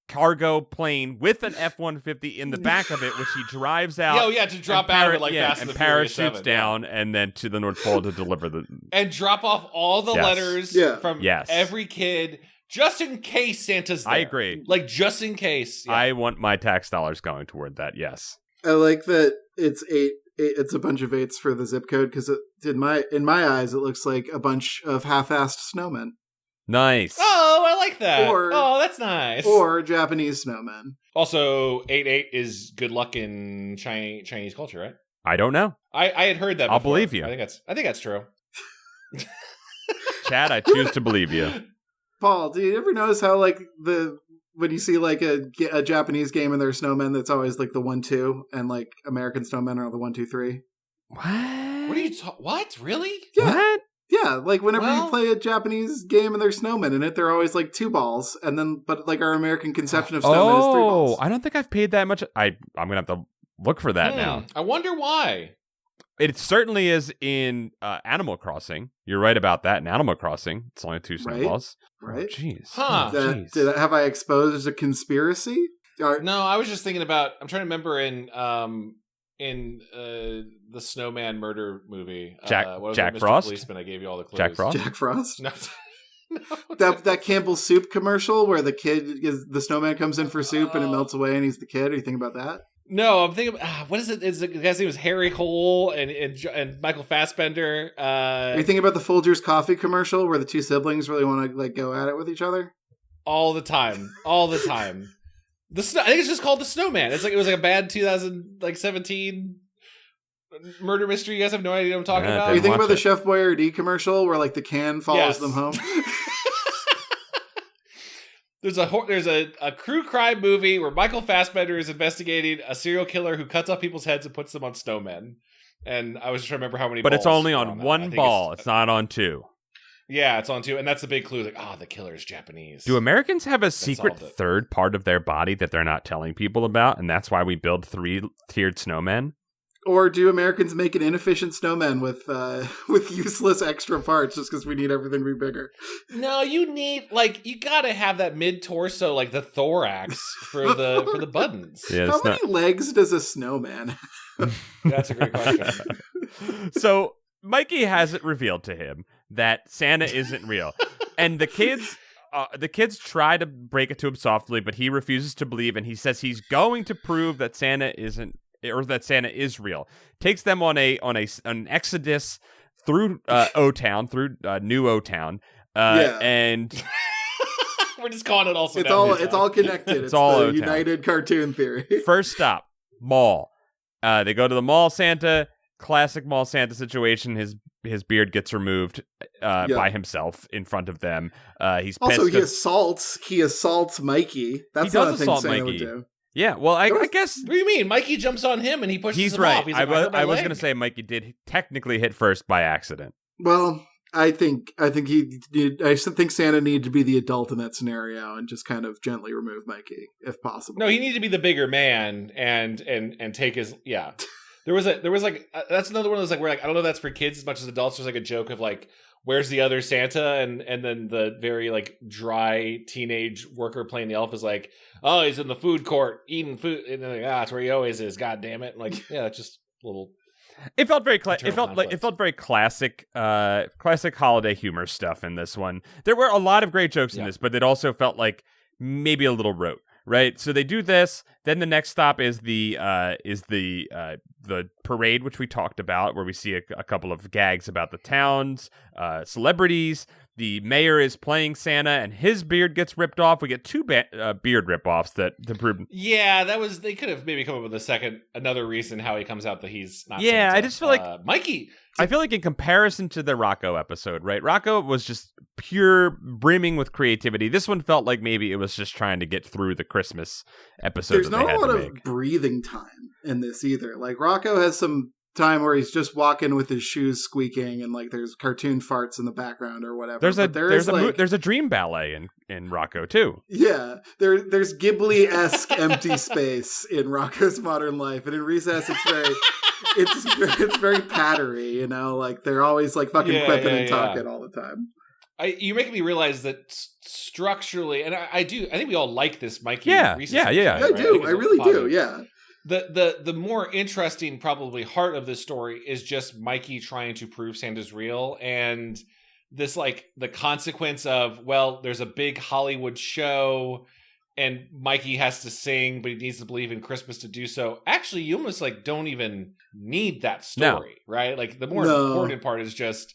cargo plane with an F-150 in the back of it, which he drives out. To drop out of it Fast and the Furious 7. Parachutes down and then to the North Pole to deliver and drop off all the letters from every kid. Just in case Santa's there. I agree. Just in case. Yeah. I want my tax dollars going toward that, yes. I like that it's it's a bunch of 8s for the zip code, because in my eyes, it looks like a bunch of half-assed snowmen. Nice. Oh, I like that. That's nice. Or Japanese snowmen. Also, 88 is good luck in Chinese culture, right? I don't know. I had heard that before. I'll believe you. I think that's true. Chad, I choose to believe you. Paul, do you ever notice how when you see a Japanese game and there's snowmen, that's always the 1-2, and American snowmen are the 1-2-3? What? What are you what? Really? Yeah. What? Yeah, whenever you play a Japanese game and there's snowmen in it, they're always 2 balls, and then our American conception of snowmen is 3 balls. I don't think I've paid that much. I'm gonna have to look for that now. I wonder why. It certainly is in Animal Crossing. You're right about that. In Animal Crossing, it's only 2 snowballs. Right? Jeez. Huh. Have I exposed a conspiracy? No, I was just thinking about. I'm trying to remember in the Snowman murder movie. Jack Mr. Frost. Policeman, I gave you all the clues. Jack Frost. Jack Frost. No. That Campbell's soup commercial where the snowman comes in for soup and it melts away and he's the kid. Are you thinking about that? No, I'm thinking. What is it? Is the guy's name was Harry Hole and Michael Fassbender? Are you thinking about the Folgers coffee commercial where the 2 siblings really want to go at it with each other? All the time. I think it's just called The Snowman. It was a bad 2017 murder mystery. You guys have no idea what I'm talking about. Are you thinking about the Chef Boyardee commercial where the can follows them home? There's a true crime movie where Michael Fassbender is investigating a serial killer who cuts off people's heads and puts them on snowmen. And I was just trying to remember how many. But balls it's only on 1 ball. It's not on 2. Yeah, it's on 2, and that's the big clue. The killer is Japanese. Do Americans have a secret third part of their body that they're not telling people about, and that's why we build 3-tiered snowmen? Or do Americans make an inefficient snowman with useless extra parts just because we need everything to be bigger? No, you need you gotta have that mid torso, the thorax for the buttons. Yeah, how many legs does a snowman have? That's a great question. So Mikey has it revealed to him that Santa isn't real, and the kids try to break it to him softly, but he refuses to believe, and he says he's going to prove that Santa that Santa is real. Takes them on an exodus through O-Town, through New O-Town, and we're just calling it also. It's all connected. It's all the United Cartoon Theory. First stop, mall. They go to the mall. Santa, classic mall Santa situation. His beard gets removed by himself in front of them. He's also he assaults Mikey. That's not a thing Santa would do. Yeah, well, I guess. What do you mean? Mikey jumps on him and he pushes him off. He's right. I was going to say Mikey did technically hit first by accident. Well, I think he did. I think Santa needed to be the adult in that scenario and just kind of gently remove Mikey if possible. No, he needed to be the bigger man and take his There was that's another one of those where I don't know if that's for kids as much as adults. There's a joke of where's the other Santa? And then the very dry teenage worker playing the elf is oh, he's in the food court eating food, and then that's where he always is. God damn it! It's just a little. It felt very it felt very classic holiday humor stuff in this one. There were a lot of great jokes in this, but it also felt maybe a little rote. Right, so they do this. Then the next stop is the parade, which we talked about, where we see a couple of gags about the town's celebrities. The mayor is playing Santa, and his beard gets ripped off. We get 2 beard rip-offs that prove. Yeah, they could have maybe come up with another reason how he comes out that he's not. Yeah, Santa. I just feel Mikey. I feel in comparison to the Rocko episode, right? Rocko was just pure brimming with creativity. This one felt like maybe it was just trying to get through the Christmas episode. There's not a lot of breathing time in this either. Rocko has some time where he's just walking with his shoes squeaking and there's cartoon farts in the background or whatever. There's a dream ballet in Rocko too. Yeah, there's Ghibli-esque empty space in Rocko's Modern Life, and in Recess it's very pattery, you know, like they're always like fucking quipping and talking all the time. You're making me realize that structurally, and I think we all like this Mikey. Yeah. Recess I do. I really do. Yeah. The more interesting probably heart of this story is just Mikey trying to prove Santa's real, and this like the consequence of, well, there's a big Hollywood show and Mikey has to sing, but he needs to believe in Christmas to do so. Actually, you almost like don't even need that story, right? Like the more important part is just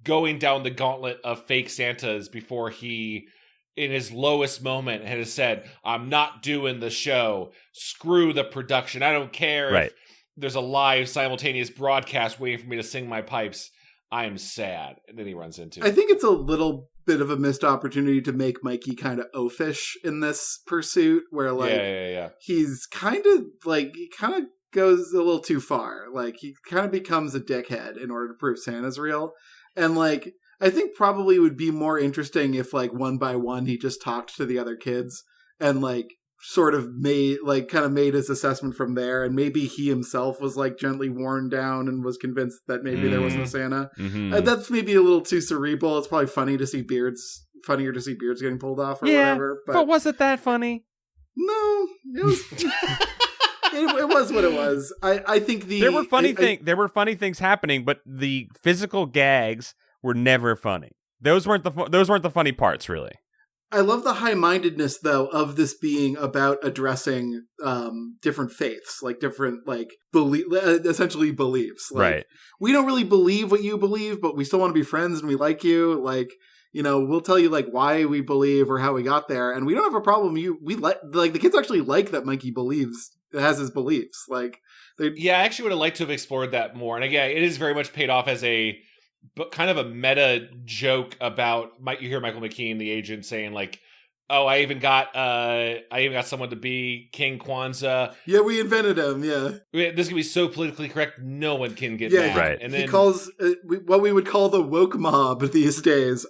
going down the gauntlet of fake Santas before he, in his lowest moment, has said, I'm not doing the show. Screw the production. I don't care if there's a live simultaneous broadcast waiting for me to sing my pipes. I'm sad. And then he runs into I think it's a little bit of a missed opportunity to make Mikey kind of oafish in this pursuit, where like he's kind of like, he kind of goes a little too far. Like he kind of becomes a dickhead in order to prove Santa's real. And like, I think probably would be more interesting if like one by one he just talked to the other kids and like sort of made his assessment from there, and maybe he himself was like gently worn down and was convinced that maybe there wasn't a Santa. That's maybe a little too cerebral. It's probably funnier to see beards getting pulled off or whatever. But was it that funny? No, it was. It was what it was. I think there were funny things happening, but the physical gags were never funny. Those weren't the funny parts, really. I love the high-mindedness, though, of this being about addressing different faiths, like different, like, essentially beliefs. Like, right. We don't really believe what you believe, but we still want to be friends and we like you. Like, you know, we'll tell you, like, why we believe or how we got there. And we don't have a problem. The kids actually like that Mikey has his beliefs. Like, I actually would have liked to have explored that more. And again, it is very much paid off as but kind of a meta joke about, you hear Michael McKean, the agent, saying like, "Oh, I even got someone to be King Kwanzaa." Yeah, we invented him. Yeah, this can be so politically correct, no one can get mad. Right. And then he calls what we would call the woke mob these days.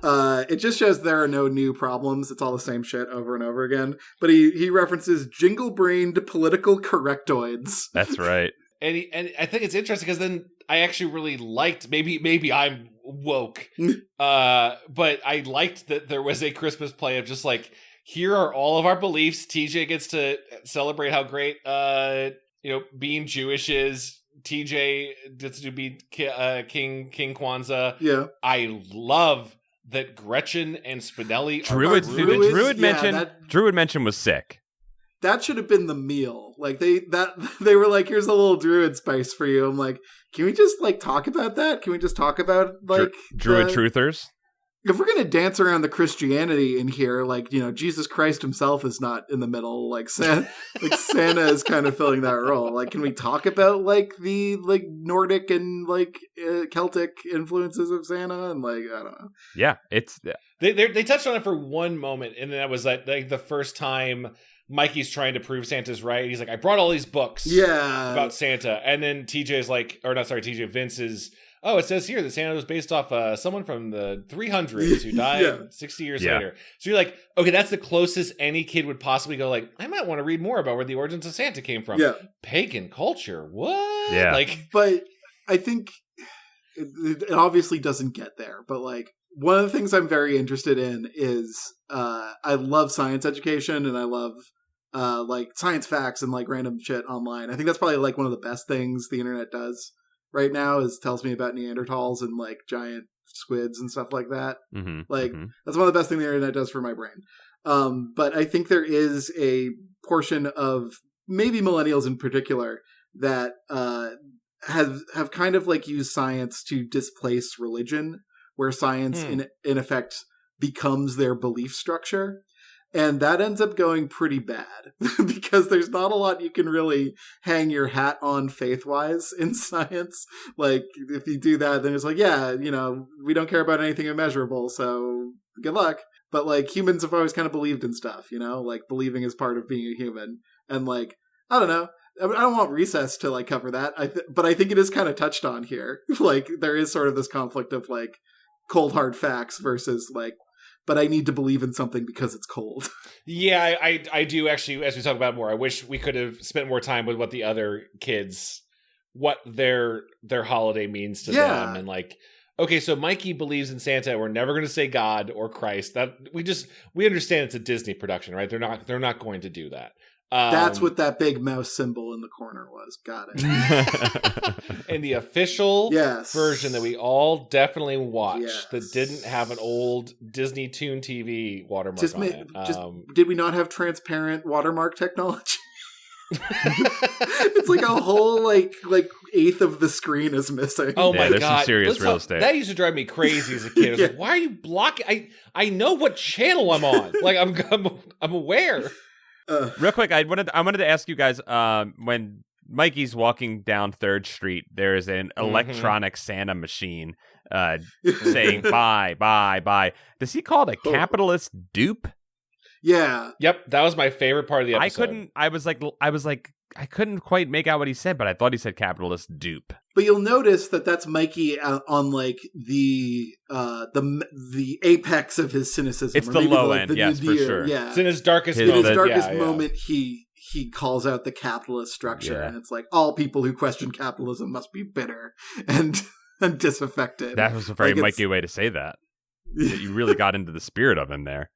It just shows there are no new problems. It's all the same shit over and over again. But he references jingle-brained political correctoids. That's right. And I think it's interesting because then I actually really liked, maybe I'm woke, but I liked that there was a Christmas play of just like, here are all of our beliefs. TJ gets to celebrate how great, being Jewish is. TJ gets to be King Kwanzaa. Yeah. I love that Gretchen and Spinelli Druid mention was sick. That should have been the meal. Like they were like, here's a little druid spice for you. I'm like, can we just like talk about that? Can we just talk about like druid truthers? If we're gonna dance around the Christianity in here, like, you know, Jesus Christ himself is not in the middle. Like Santa is kind of filling that role. Like, can we talk about like the like Nordic and like Celtic influences of Santa and like, I don't know. Yeah, it's they touched on it for one moment, and then that was like the first time Mikey's trying to prove Santa's right. He's like, I brought all these books about Santa. And then Vince is, it says here that Santa was based off someone from the 300s who died 60 years later. So you're like, okay, that's the closest any kid would possibly go like, I might want to read more about where the origins of Santa came from. Yeah. Pagan culture. What? Yeah. Like, but I think it obviously doesn't get there. But like, one of the things I'm very interested in is I love science education and I love like science facts and like random shit online. I think that's probably like one of the best things the internet does right now is tells me about Neanderthals and like giant squids and stuff like that. That's one of the best things the internet does for my brain. But I think there is a portion of maybe millennials in particular that have kind of like used science to displace religion, where science in effect becomes their belief structure. And that ends up going pretty bad because there's not a lot you can really hang your hat on faith-wise in science. Like, if you do that, then it's like, yeah, you know, we don't care about anything immeasurable, so good luck. But, like, humans have always kind of believed in stuff, you know? Like, believing is part of being a human. And, like, I don't know. I don't want Recess to, like, cover that. But I think it is kind of touched on here. Like, there is sort of this conflict of, like, cold hard facts versus, like, but I need to believe in something because it's cold. Yeah, I do actually, as we talk about more, I wish we could have spent more time with what the other kids, what their holiday means to them. And like, okay, so Mikey believes in Santa. We're never going to say God or Christ. That we understand it's a Disney production, right? They're not going to do that. That's what that big mouse symbol in the corner was. Got it. And the official version that we all definitely watched that didn't have an old Disney Toon TV watermark on it. Did we not have transparent watermark technology? It's like a whole like eighth of the screen is missing. Oh my there's god, some serious real estate. That used to drive me crazy as a kid. I was like, why are you blocking? I know what channel I'm on. Like I'm aware. Real quick, I wanted to ask you guys, when Mikey's walking down 3rd Street, there is an electronic Santa machine saying bye, bye, bye. Does he call it a capitalist dupe? Yeah. Yep, that was my favorite part of the episode. I couldn't quite make out what he said, but I thought he said capitalist dupe. But you'll notice that that's Mikey on like the apex of his cynicism. It's the low end, yes, for sure. Yeah. It's in his darkest moment. moment. In his darkest moment, he calls out the capitalist structure, and it's like all people who question capitalism must be bitter and disaffected. That was a very Mikey way to say that. You really got into the spirit of him there.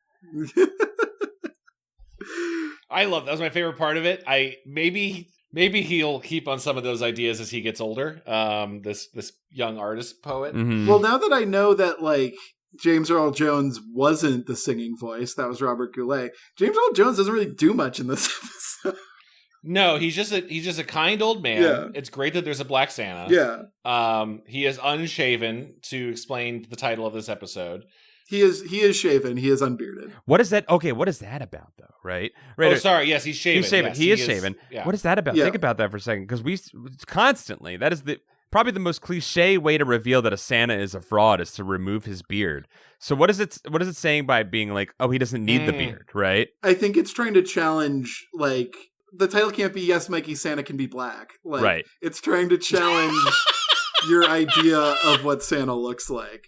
I love that was my favorite part of it. Maybe he'll keep on some of those ideas as he gets older. This young artist poet. Mm-hmm. Well, now that I know that like James Earl Jones wasn't the singing voice, that was Robert Goulet. James Earl Jones doesn't really do much in this episode. No, he's just a kind old man. Yeah. It's great that there's a black Santa. Yeah. He is unshaven to explain the title of this episode. He is shaven. He is unbearded. What is that? Okay, what is that about, though? Right? Oh, sorry. Yes, he's shaven. He's shaven. Yes, he is shaven. Yeah. What is that about? Yeah. Think about that for a second, because we constantly, that is probably the most cliche way to reveal that a Santa is a fraud is to remove his beard. So what is it saying by being like, oh, he doesn't need the beard, right? I think it's trying to challenge like the title can't be Yes, Mikey, Santa can be black. Like, right. It's trying to challenge your idea of what Santa looks like.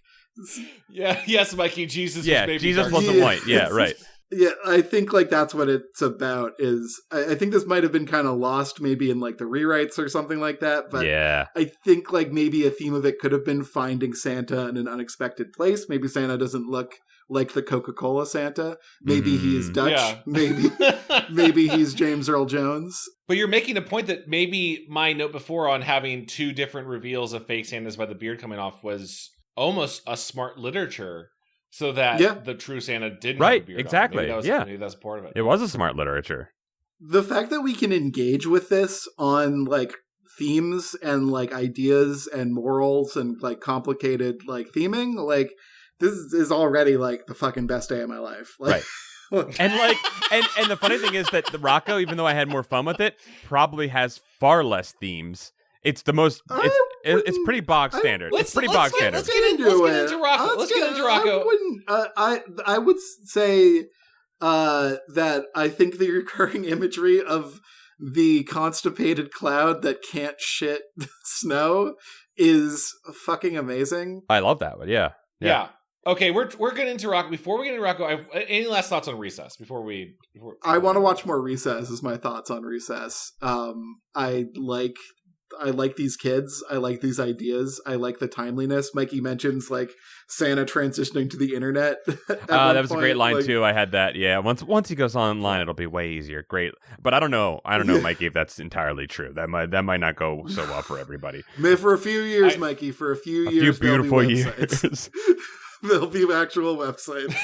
Yeah. Yes, Mikey. Jesus. Yeah. Was maybe Jesus dark. wasn't white. Yeah. Right. Yeah, I think like that's what it's about. Is I think this might have been kind of lost maybe in like the rewrites or something like that. But yeah, I think like maybe a theme of it could have been finding Santa in an unexpected place. Maybe Santa doesn't look like the Coca-Cola Santa. Maybe he is Dutch. Yeah. Maybe he's James Earl Jones. But you're making a point that maybe my note before on having 2 different reveals of fake Santas by the beard coming off was almost a smart literature. So that the true Santa didn't have a beard exactly. Maybe that's part of it. It was a smart literature. The fact that we can engage with this on like themes and like ideas and morals and like complicated like theming, like this is already like the fucking best day of my life. Like, right. And like and the funny thing is that the Rocko, even though I had more fun with it, probably has far less themes. It's the most. It's pretty bog standard. It's pretty bog standard. Let's get into Rocko. Let's get into Rocko. I would say that I think the recurring imagery of the constipated cloud that can't shit snow is fucking amazing. I love that one. Yeah. Okay, we're getting into Rocko. Before we get into Rocko, any last thoughts on Recess? Before I want to watch more Recess. Is my thoughts on Recess. I like these kids. I like these ideas. I like the timeliness. Mikey mentions like Santa transitioning to the internet. That was a great line too. I had that. Yeah. Once he goes online, it'll be way easier. Great. But I don't know, Mikey, if that's entirely true. That might not go so well for everybody. For a few years, Mikey. For a few years, beautiful years. There'll be actual websites.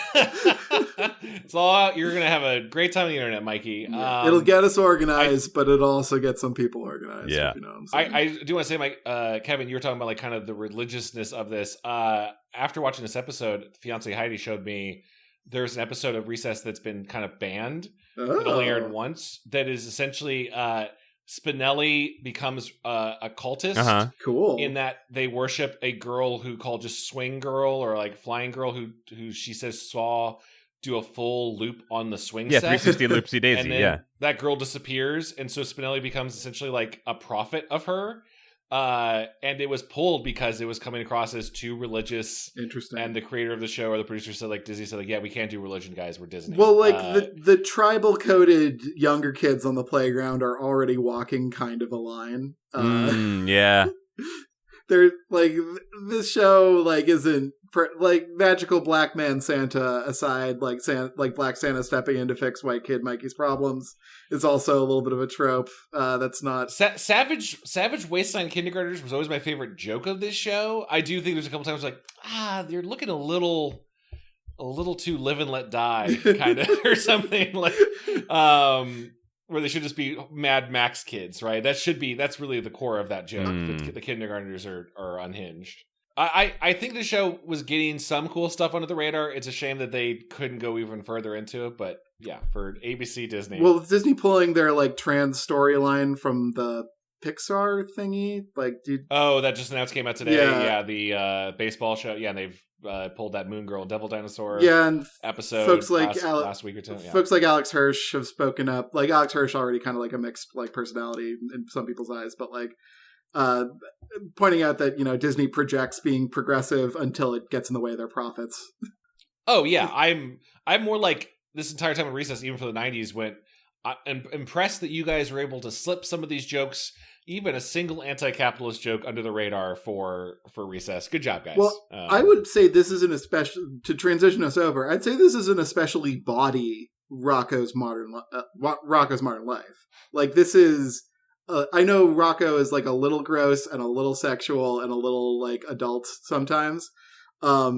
It's all out. You're going to have a great time on the internet, Mikey. It'll get us organized, but it'll also get some people organized. Yeah. You know what I'm saying. I do want to say, Kevin, you were talking about like kind of the religiousness of this. After watching this episode, fiance Heidi showed me there's an episode of Recess that's been kind of banned. It only aired once. That is essentially Spinelli becomes a cultist. Uh-huh. Cool. In that they worship a girl who called just Swing Girl or like Flying Girl who she says saw do a full loop on the swing set. 360 loopsie daisy. And then that girl disappears, and so Spinelli becomes essentially like a prophet of her. and it was pulled because it was coming across as too religious. Interesting. And the creator of the show or the producer said, like, Disney said, like, yeah, we can't do religion, guys. We're Disney. Well, like the tribal coded younger kids on the playground are already walking kind of a line. Yeah. They're like, this show like isn't like magical black man Santa aside, like Black Santa stepping in to fix white kid Mikey's problems is also a little bit of a trope. That's not Savage Wasteland Kindergartners was always my favorite joke of this show. I do think there's a couple times like, they're looking a little too live and let die kind of or something like where they should just be Mad Max kids, right? That's really the core of that joke. The kindergartners are unhinged. I think the show was getting some cool stuff under the radar. It's a shame that they couldn't go even further into it, but yeah, for ABC Disney. Well, with Disney pulling their like trans storyline from the Pixar thingy, like that just announced came out today. Yeah, the baseball show. Yeah, and they've pulled that Moon Girl Devil Dinosaur and episode folks like last week or two. Yeah. Folks like Alex Hirsch have spoken up. Like Alex Hirsch already kind of like a mixed like personality in some people's eyes, but like pointing out that, you know, Disney projects being progressive until it gets in the way of their profits. Oh yeah, I'm more like this entire time of Recess, even for the 90s, when I'm impressed that you guys were able to slip some of these jokes, even a single anti-capitalist joke, under the radar for Recess. Good job, guys. Well, I would say this is to transition us over, I'd say this is an especially bawdy Rocko's Modern Life. Like, this is I know Rocko is like a little gross and a little sexual and a little like adult sometimes. I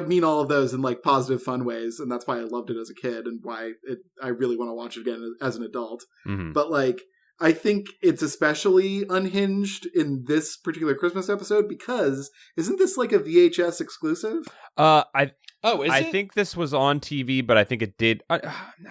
mean all of those in like positive, fun ways, and that's why I loved it as a kid and why I really want to watch it again as an adult. Mm-hmm. But like, I think it's especially unhinged in this particular Christmas episode because isn't this like a VHS exclusive? I think this was on TV, but I think it did. I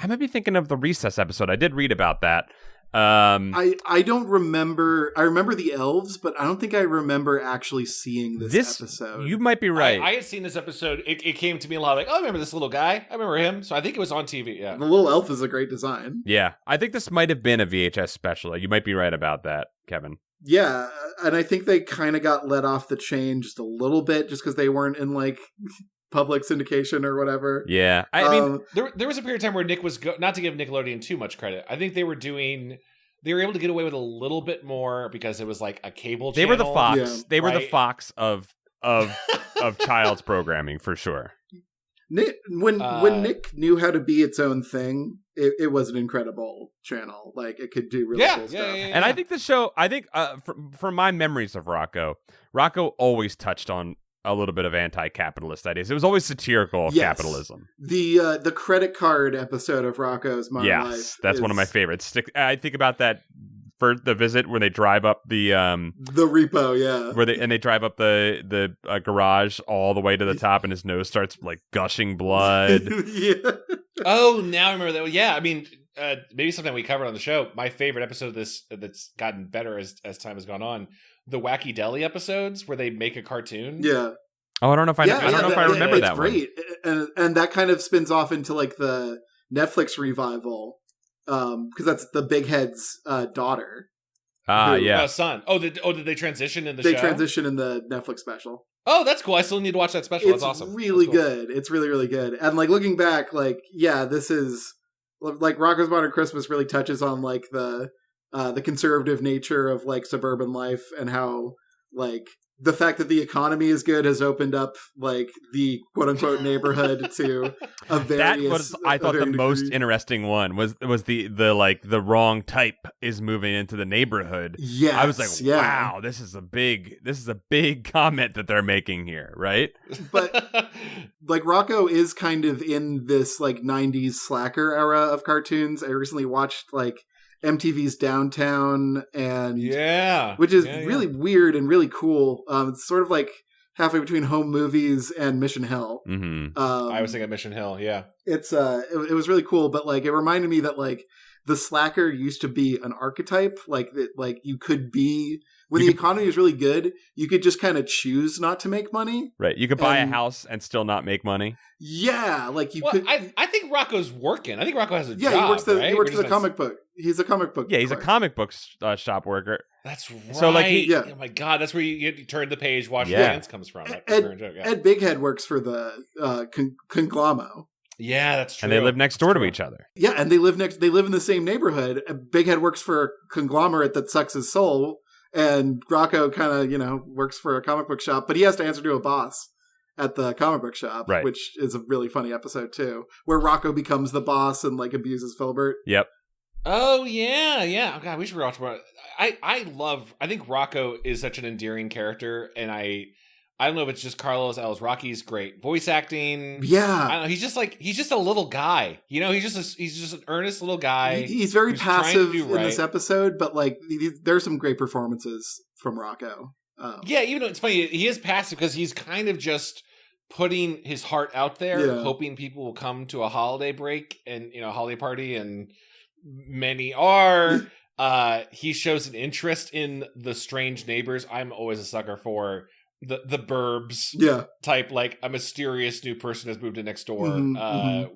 might be thinking of the Recess episode. I did read about that. I don't remember. I remember the Elves, but I don't think I remember actually seeing this episode. You might be right. I had seen this episode. It came to me a lot like, oh, I remember this little guy. I remember him. So I think it was on TV. Yeah, the little elf is a great design. Yeah, I think this might have been a VHS special. You might be right about that, Kevin. Yeah, and I think they kind of got let off the chain just a little bit, just because they weren't in like public syndication or whatever. Yeah, I mean, there was a period of time where Nick was not to give Nickelodeon too much credit. I think they were able to get away with a little bit more because it was like a cable channel. They were the Fox. Yeah. They were the Fox of child's programming for sure. When Nick knew how to be its own thing, it was an incredible channel. Like, it could do really cool stuff. Yeah. And I think the show, from my memories of Rocko always touched on a little bit of anti-capitalist ideas. It was always satirical of capitalism. The credit card episode of Rocko's Modern Life. Yes, that's one of my favorites. I think about that for the visit where they drive up the repo, yeah. Where they drive up the garage all the way to the top, and his nose starts like gushing blood. Yeah. Oh, now I remember that. Yeah, I mean, maybe something we covered on the show. My favorite episode of this that's gotten better as time has gone on. The Wacky Deli episodes where they make a cartoon. Yeah. Oh, I don't know if I remember that one. It's great. And that kind of spins off into like the Netflix revival. Because that's the Big Head's daughter. Son. Did they transition in the show? They transition in the Netflix special. Oh, that's cool. I still need to watch that special. That's awesome. It's really good. It's really, really good. And like looking back, like, yeah, this is like Rocko's Modern Christmas really touches on like the conservative nature of like suburban life and how like the fact that the economy is good has opened up like the quote unquote neighborhood to a various. That was, I thought, the most interesting one was the wrong type is moving into the neighborhood. Yeah, I was like, wow, this is a big comment that they're making here, right? But like Rocko is kind of in this like 90s slacker era of cartoons. I recently watched like MTV's Downtown, and which is really weird and really cool. It's sort of like halfway between Home Movies and Mission Hill. Mm-hmm. I was thinking Mission Hill. Yeah, it's it was really cool, but like it reminded me that like the slacker used to be an archetype. Like that, like you could be when the economy is really good, you could just kind of choose not to make money. Right, you could buy a house and still not make money. Yeah, like you could. I think Rocco's working. I think Rocko has a job. Yeah, he works for the comic book. He's a comic book. Yeah, he's a comic book shop worker. That's right. So, like, oh my God, that's where you turn the page, watch the dance comes from. Ed Bighead works for the Conglomo. Yeah, that's true. And they live next door to each other. Yeah, and they live in the same neighborhood. Bighead works for a conglomerate that sucks his soul, and Rocko kind of, works for a comic book shop, but he has to answer to a boss at the comic book shop, right. which is a really funny episode too, where Rocko becomes the boss and like abuses Filbert. Yep. Oh yeah. Oh God, we should watch more. I think Rocko is such an endearing character, and I don't know if it's just Carlos Elves. Rocky's great voice acting. Yeah, I don't know. He's just a little guy. He's just an earnest little guy. He's very passive in this episode, but like there's some great performances from Rocko. Yeah, even though it's funny, he is passive because he's kind of just putting his heart out there, hoping people will come to a holiday break and holiday party, and many are. He shows an interest in the strange neighbors. I'm always a sucker for the burbs type, like a mysterious new person has moved in next door.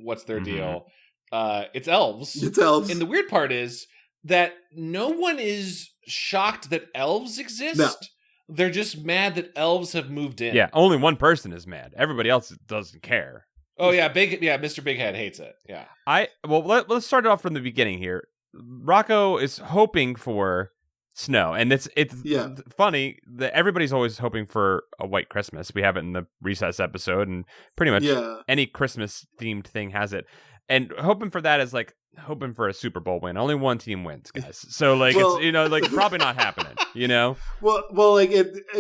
What's their deal? It's elves. It's elves. And the weird part is that no one is shocked that elves exist. No. They're just mad that elves have moved in. Yeah, only one person is mad. Everybody else doesn't care. Oh yeah, Mr. Bighead hates it. Yeah. Let's start it off from the beginning here. Rocko is hoping for snow, and it's funny that everybody's always hoping for a white Christmas. We have it in the Recess episode, and pretty much any Christmas themed thing has it. And hoping for that is like hoping for a Super Bowl win. Only one team wins, guys. So like it's probably not happening. Well, like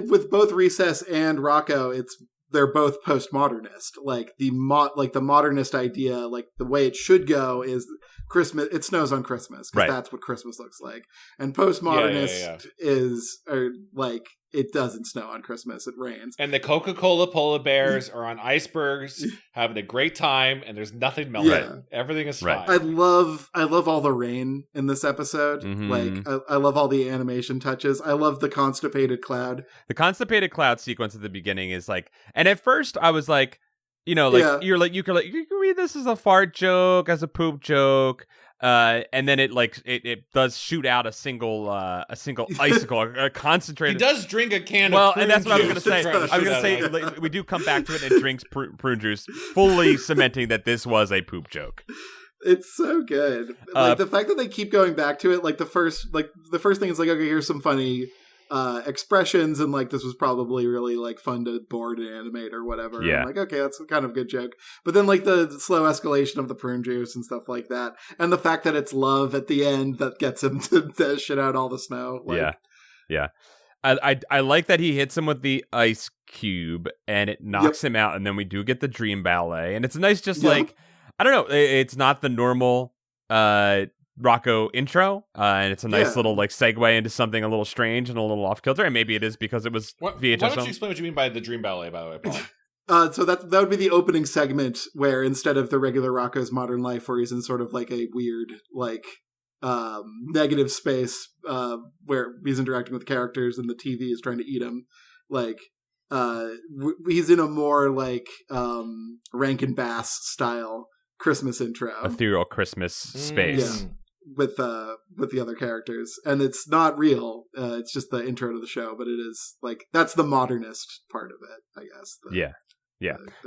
with both Recess and Rocko, they're both postmodernist. Like the modernist idea, like the way it should go is Christmas. It snows on Christmas because that's what Christmas looks like. And postmodernist is like it doesn't snow on Christmas. It rains. And the Coca-Cola polar bears are on icebergs having a great time, and there's nothing melting. Yeah. Everything is fine. I love all the rain in this episode. Like I love all the animation touches. I love the constipated cloud. The constipated cloud sequence at the beginning is like, and at first I was like, you can read this as a fart joke, as a poop joke. And then it does shoot out a single icicle, a concentrated. He does drink a can of prune and that's what juice. I was going to say. I was going to say like, we do come back to it and drinks prune juice, fully cementing that this was a poop joke. It's so good. Like the fact that they keep going back to it. Like the first thing is like, okay, here's some funny expressions, and like this was probably really like fun to board and animate or whatever. Yeah. I'm like, okay, that's kind of a good joke. But then like the slow escalation of the prune juice and stuff like that, and the fact that it's love at the end that gets him to shit out all the snow. Like, yeah. I like that he hits him with the ice cube and it knocks him out, and then we do get the dream ballet, and it's nice, like I don't know, it's not the normal Rocko intro, and it's a nice little like segue into something a little strange and a little off kilter, and maybe it is because it was VHS. Why don't you explain what you mean by the dream ballet, by the way, Paul? So that would be the opening segment, where instead of the regular Rocko's Modern Life, where he's in sort of like a weird like negative space where he's interacting with characters and the TV is trying to eat him, like he's in a more like Rankin Bass style Christmas intro, ethereal Christmas space. With the other characters, and it's not real. It's just the intro to the show, but it is like that's the modernist part of it, I guess.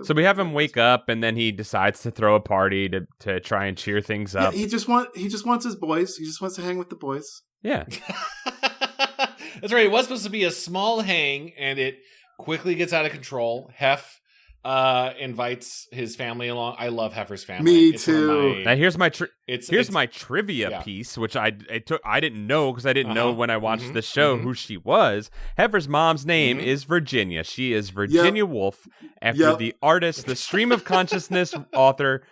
So we have him wake up, and then he decides to throw a party to try and cheer things up. He just wants his boys. He just wants to hang with the boys. Yeah, that's right. It was supposed to be a small hang, and it quickly gets out of control. Hef invites his family along. I love Heifer's family. Me too. Now here's my trivia piece, which I didn't know because I didn't know when I watched the show who she was. Heifer's mom's name is Virginia. She is Virginia Woolf, after the artist, the stream of consciousness author,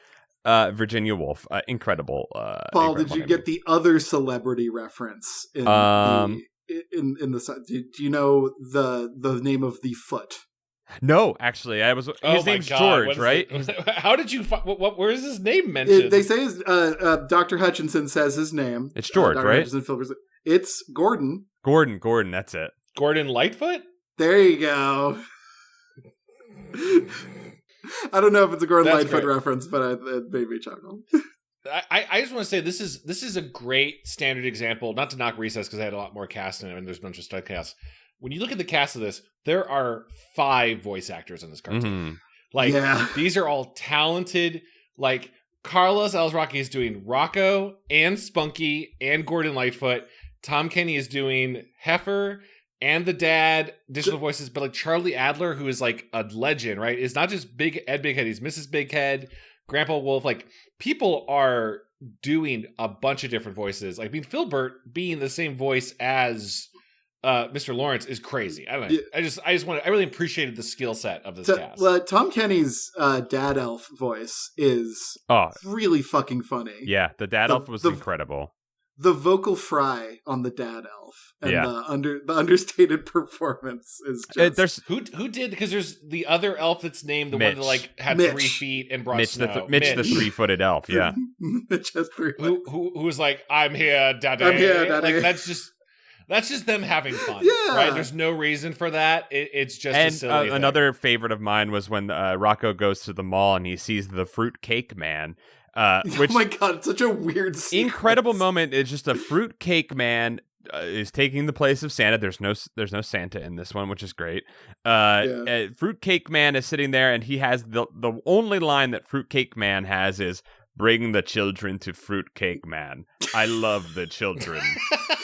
Virginia Woolf. Incredible. Paul, did you get the other celebrity reference in the? Do you know the name of the foot? No, actually, his name's George, right? How did you? Where is his name mentioned? They say Dr. Hutchinson says his name. It's George, right? It's Gordon. Gordon. That's it. Gordon Lightfoot. There you go. I don't know if it's a Gordon Lightfoot reference, but it made me chuckle. I just want to say this is a great standard example. Not to knock Recess because I had a lot more cast in it, and there's a bunch of stud casts. When you look at the cast of this, there are 5 voice actors in this cartoon. These are all talented. Like Carlos Alazraqui is doing Rocko and Spunky and Gordon Lightfoot. Tom Kenny is doing Heifer and the dad, additional voices, but like Charlie Adler, who is like a legend, right? It's not just Ed Bighead, he's Mrs. Bighead, Grandpa Wolf. Like people are doing a bunch of different voices. Like Filbert being the same voice as Mr. Lawrence is crazy. I don't know. Yeah. I really appreciated the skill set of this cast. Tom Kenny's dad elf voice is really fucking funny. Yeah, the dad elf was incredible. The vocal fry on the dad elf and the understated performance is just... Who did, because there's the other elf that's named the one that like had 3 feet and brought snow. Mitch the 3-footed elf, yeah. Mitch has 3 foot. Who was like, I'm here, daddy. Like that's just them having fun, right? There's no reason for that. It's just a silly thing. Another favorite of mine was when Rocko goes to the mall and he sees the fruit cake man. Which, oh my god, it's such a weird sequence. Incredible moment. It's just a fruit cake man is taking the place of Santa. There's no Santa in this one, which is great. Fruit cake man is sitting there, and he has the only line that fruit cake man has is, "Bring the children to fruit cake man. I love the children.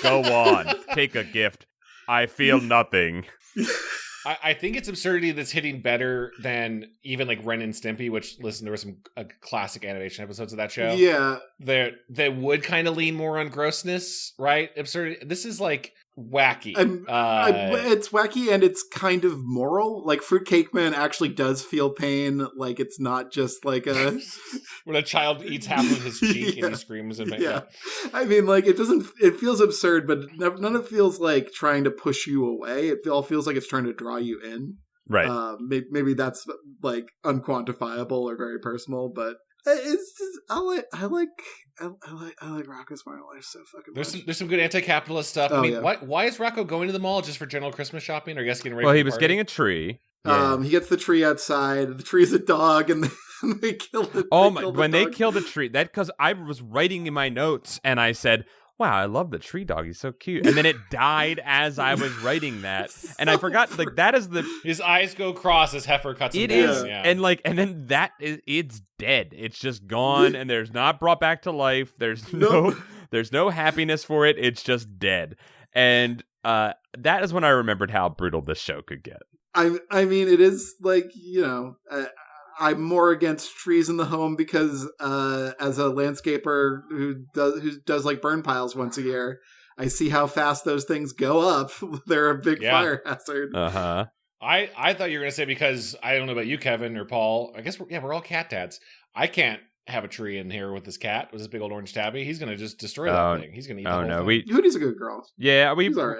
Go on, take a gift. I feel nothing." I think it's absurdity that's hitting better than even like Ren and Stimpy, which, listen, there were some classic animation episodes of that show. Yeah. They would kind of lean more on grossness, right? Absurdity. This is like wacky. It's wacky and it's kind of moral. Like Fruitcake Man actually does feel pain. Like it's not just like a... when a child eats half of his cheek and he screams and I mean, like it feels absurd, but none of it feels like trying to push you away. It all feels like it's trying to draw you in. Right. Maybe that's like unquantifiable or very personal, but it's just I like Rocko's Final Life so fucking much. There's some good anti-capitalist stuff. Why is Rocko going to the mall? Just for general Christmas shopping, or I guess getting ready? Well, he was getting a tree. He gets the tree outside. The tree's a dog, and they kill it. They kill the tree, that because I was writing in my notes and I said, "Wow, I love the tree dog. He's so cute." And then it died as I was writing that, and I forgot. Like that is his eyes go cross as Heifer cuts him down. It is, and then it's dead. It's just gone, and there's not brought back to life. There's no happiness for it. It's just dead, and that is when I remembered how brutal this show could get. I mean, it is like I'm more against trees in the home because as a landscaper who does like burn piles once a year, I see how fast those things go up. They're a big fire hazard. Uh-huh. I thought you were going to say, because I don't know about you, Kevin or Paul. I guess we're all cat dads. I can't have a tree in here with this cat, with this big old orange tabby. He's going to just destroy that thing. He's going to eat the whole thing. Hooty's a good girl. Yeah,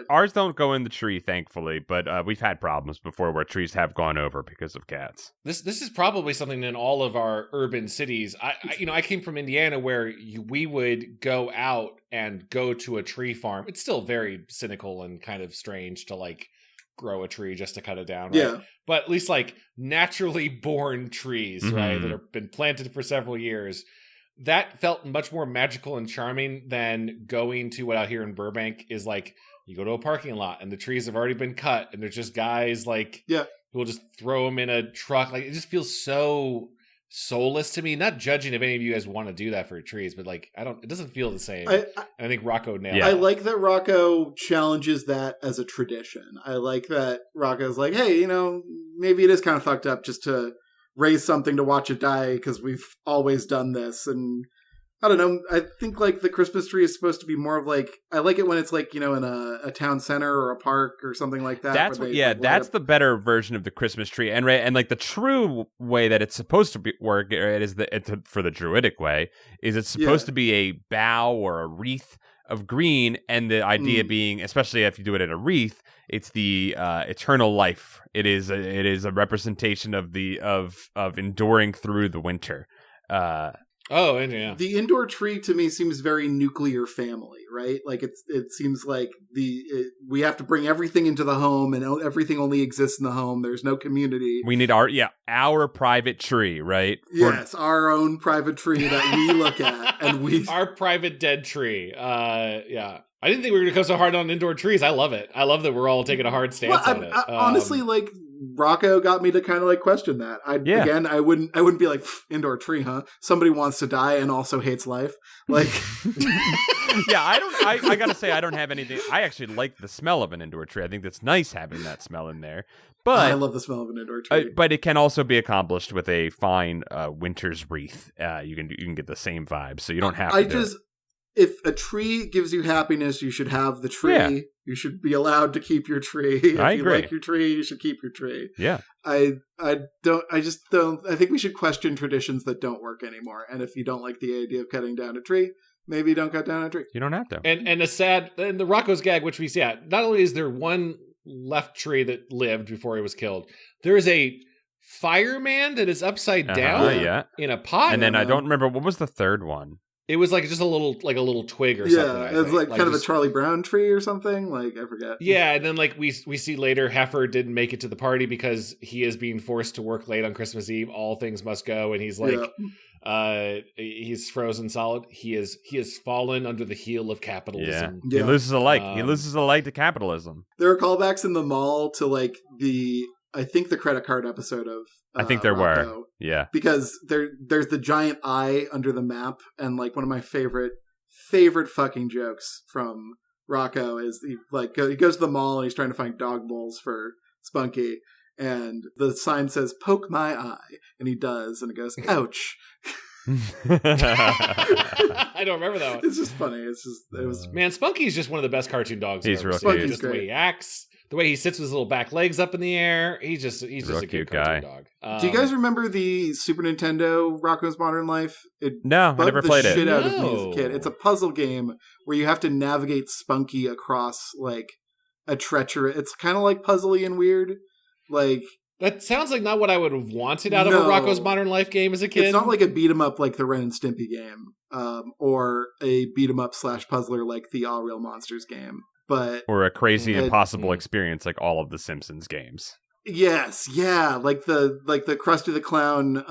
ours don't go in the tree, thankfully, but we've had problems before where trees have gone over because of cats. This is probably something in all of our urban cities. I came from Indiana where we would go out and go to a tree farm. It's still very cynical and kind of strange to like grow a tree just to cut it down, right? Yeah. But at least like naturally born trees, right, that have been planted for several years, that felt much more magical and charming than going to what out here in Burbank is like, you go to a parking lot and the trees have already been cut and there's just guys like who will just throw them in a truck. Like it just feels so soulless to me. Not judging if any of you guys want to do that for your trees, but like it doesn't feel the same. I think Rocko nailed it. I like that Rocko challenges that as a tradition. I like that Rocko's like, hey, maybe it is kind of fucked up just to raise something to watch it die because we've always done this. And I don't know. I think like the Christmas tree is supposed to be more of like, I like it when it's like, in a town center or a park or something like that. That's the better version of the Christmas tree. And like the true way that it's supposed to work is for the Druidic way is it's supposed to be a bough or a wreath of green. And the idea being, especially if you do it in a wreath, it's the eternal life. It is a representation of enduring through the winter. Oh, and yeah. The indoor tree to me seems very nuclear family, right? Like it seems like we have to bring everything into the home, and everything only exists in the home. There's no community. We need our private tree, right? Yes, our own private tree that we look at, and our private dead tree. Yeah. I didn't think we were going to go so hard on indoor trees. I love it. I love that we're all taking a hard stance on it. Honestly, like Rocko got me to kind of like question that. Again, I wouldn't be like indoor tree, huh? Somebody wants to die and also hates life. Like, yeah, I gotta say, I don't have anything. I actually like the smell of an indoor tree. I think that's nice having that smell in there. But I love the smell of an indoor tree. But it can also be accomplished with a fine winter's wreath. You can get the same vibe, so you don't have to. If a tree gives you happiness, you should have the tree. Yeah. You should be allowed to keep your tree. If I you agree. like your tree, you should keep your tree. Yeah. I just don't. I think we should question traditions that don't work anymore. And if you don't like the idea of cutting down a tree, maybe don't cut down a tree. You don't have to. And the Rocko's gag, which we see, not only is there one left tree that lived before he was killed, there is a fireman that is upside down in a pot. And then I don't remember, what was the third one? It was like just a little twig or something. Yeah, it was like kind of a Charlie Brown tree or something. Like, I forget. Yeah, and then like we see later, Heifer didn't make it to the party because he is being forced to work late on Christmas Eve. All things must go, and he's like, he's frozen solid. He is fallen under the heel of capitalism. Yeah. He loses a leg. He loses a leg to capitalism. There are callbacks in the mall to like I think the credit card episode of I think there Rocko, were. Yeah. Because there's the giant eye under the map, and like one of my favorite fucking jokes from Rocko is he goes to the mall and he's trying to find dog bowls for Spunky, and the sign says "poke my eye," and he does, and it goes "ouch." I don't remember that one. It's just funny. Man, Spunky's just one of the best cartoon dogs. He's real cute. Just the way he acts, the way he sits with his little back legs up in the air. He's just a good cartoon dog. Do you guys remember the Super Nintendo Rocko's Modern Life? No, I never played it. Shit out of me as a kid. It's a puzzle game where you have to navigate Spunky across like a treacherous. It's kind of like puzzly and weird. Like, that sounds like not what I would have wanted out of a Rocko's Modern Life game as a kid. It's not like a beat 'em up like the Ren and Stimpy game, or a beat 'em up / puzzler like the All Real Monsters game, or a crazy impossible experience like all of the Simpsons games. Yes, yeah, like the Krusty the Clown,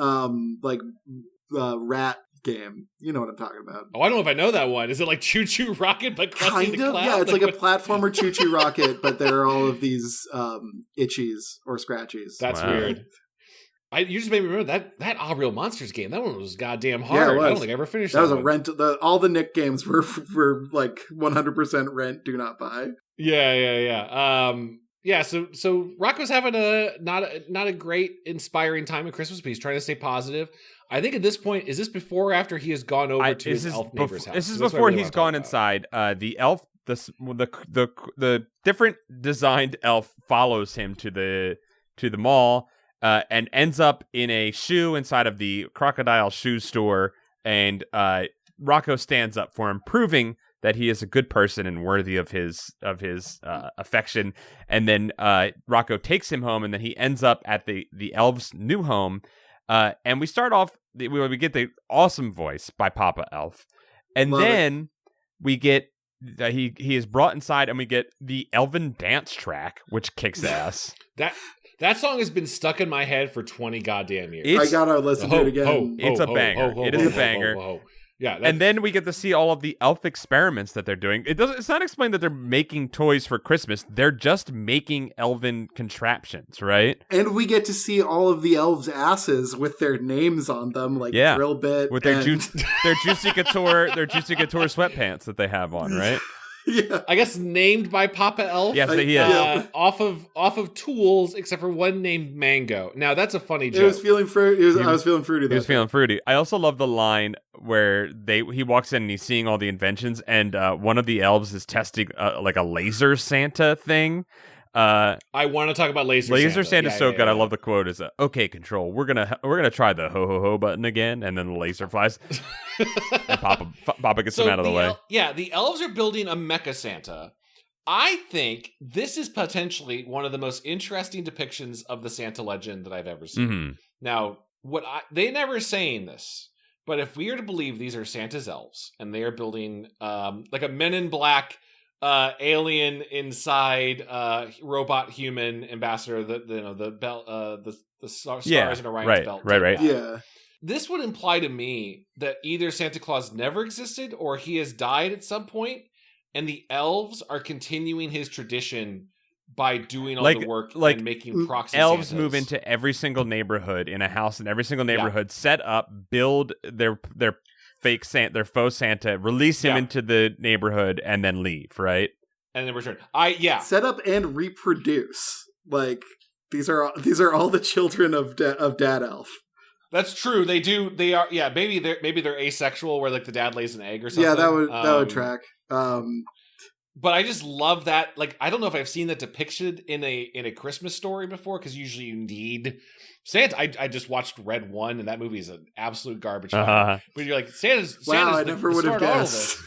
rat game. You know what I'm talking about. Oh, I don't know if I know that one. Is it like Choo Choo Rocket but Krusty the Clown? Yeah, it's like a platformer Choo Choo Rocket, but there are all of these itchies or scratchies. That's weird. You just made me remember that All Real Monsters game. That one was goddamn hard. Yeah, it was. I don't think I ever finished that. That was a rent. All the Nick games were like 100% rent, do not buy. Yeah. So Rocko's having not a great inspiring time at Christmas, but he's trying to stay positive. I think at this point, is this before or after he has gone over to his elf neighbor's house? This is before he's gone inside. The elf, the different designed elf follows him to the mall and ends up in a shoe inside of the crocodile shoe store. And Rocko stands up for him, proving that he is a good person and worthy of his affection. And then Rocko takes him home, and then he ends up at the elf's new home. And we start off, we get the awesome voice by Papa Elf. And then we get, he is brought inside, and we get the Elven dance track, which kicks ass. That song has been stuck in my head for 20 goddamn years. I gotta listen to it again. It's a banger. It is a banger. Yeah, and then we get to see all of the elf experiments that they're doing. It's not explained that they're making toys for Christmas. They're just making elven contraptions, right? And we get to see all of the elves' asses with their names on them, like Drill Bit, with their Juicy Couture, sweatpants that they have on, right? Yeah, I guess named by Papa Elf. Yes, he is. Off of tools, except for one named Mango. Now that's a funny joke. I was feeling fruity. I was feeling fruity. I also love the line where he walks in and he's seeing all the inventions, and one of the elves is testing like a laser Santa thing. I want to talk about laser Santa's so good. I love the quote is okay, Control, we're gonna try the ho ho ho button again, and then the laser flies and Papa gets him out of the way. The elves are building a mecha Santa. I think this is potentially one of the most interesting depictions of the Santa legend that I've ever seen. Mm-hmm. Now, they never saying this, But if we are to believe these are Santa's elves and they are building like a Men in Black alien inside robot human ambassador, the belt, the stars in Orion's belt. Right. Yeah. This would imply to me that either Santa Claus never existed or he has died at some point, and the elves are continuing his tradition by doing all the work and making proxy elves Santas. Move into every single neighborhood in a house in every single neighborhood, set up, build their fake Santa, their faux Santa, release him into the neighborhood, and then leave, right? And then return. Set up and reproduce. Like these are all the children of Dad Elf. That's true. They do. They are. Yeah. Maybe they're asexual, where like the dad lays an egg or something. Yeah, that would track. But I just love that. Like, I don't know if I've seen that depicted in a Christmas story before, because usually you need Santa. I just watched Red 1, and that movie is an absolute garbage fire. But you're like, Santa's I never would have guessed.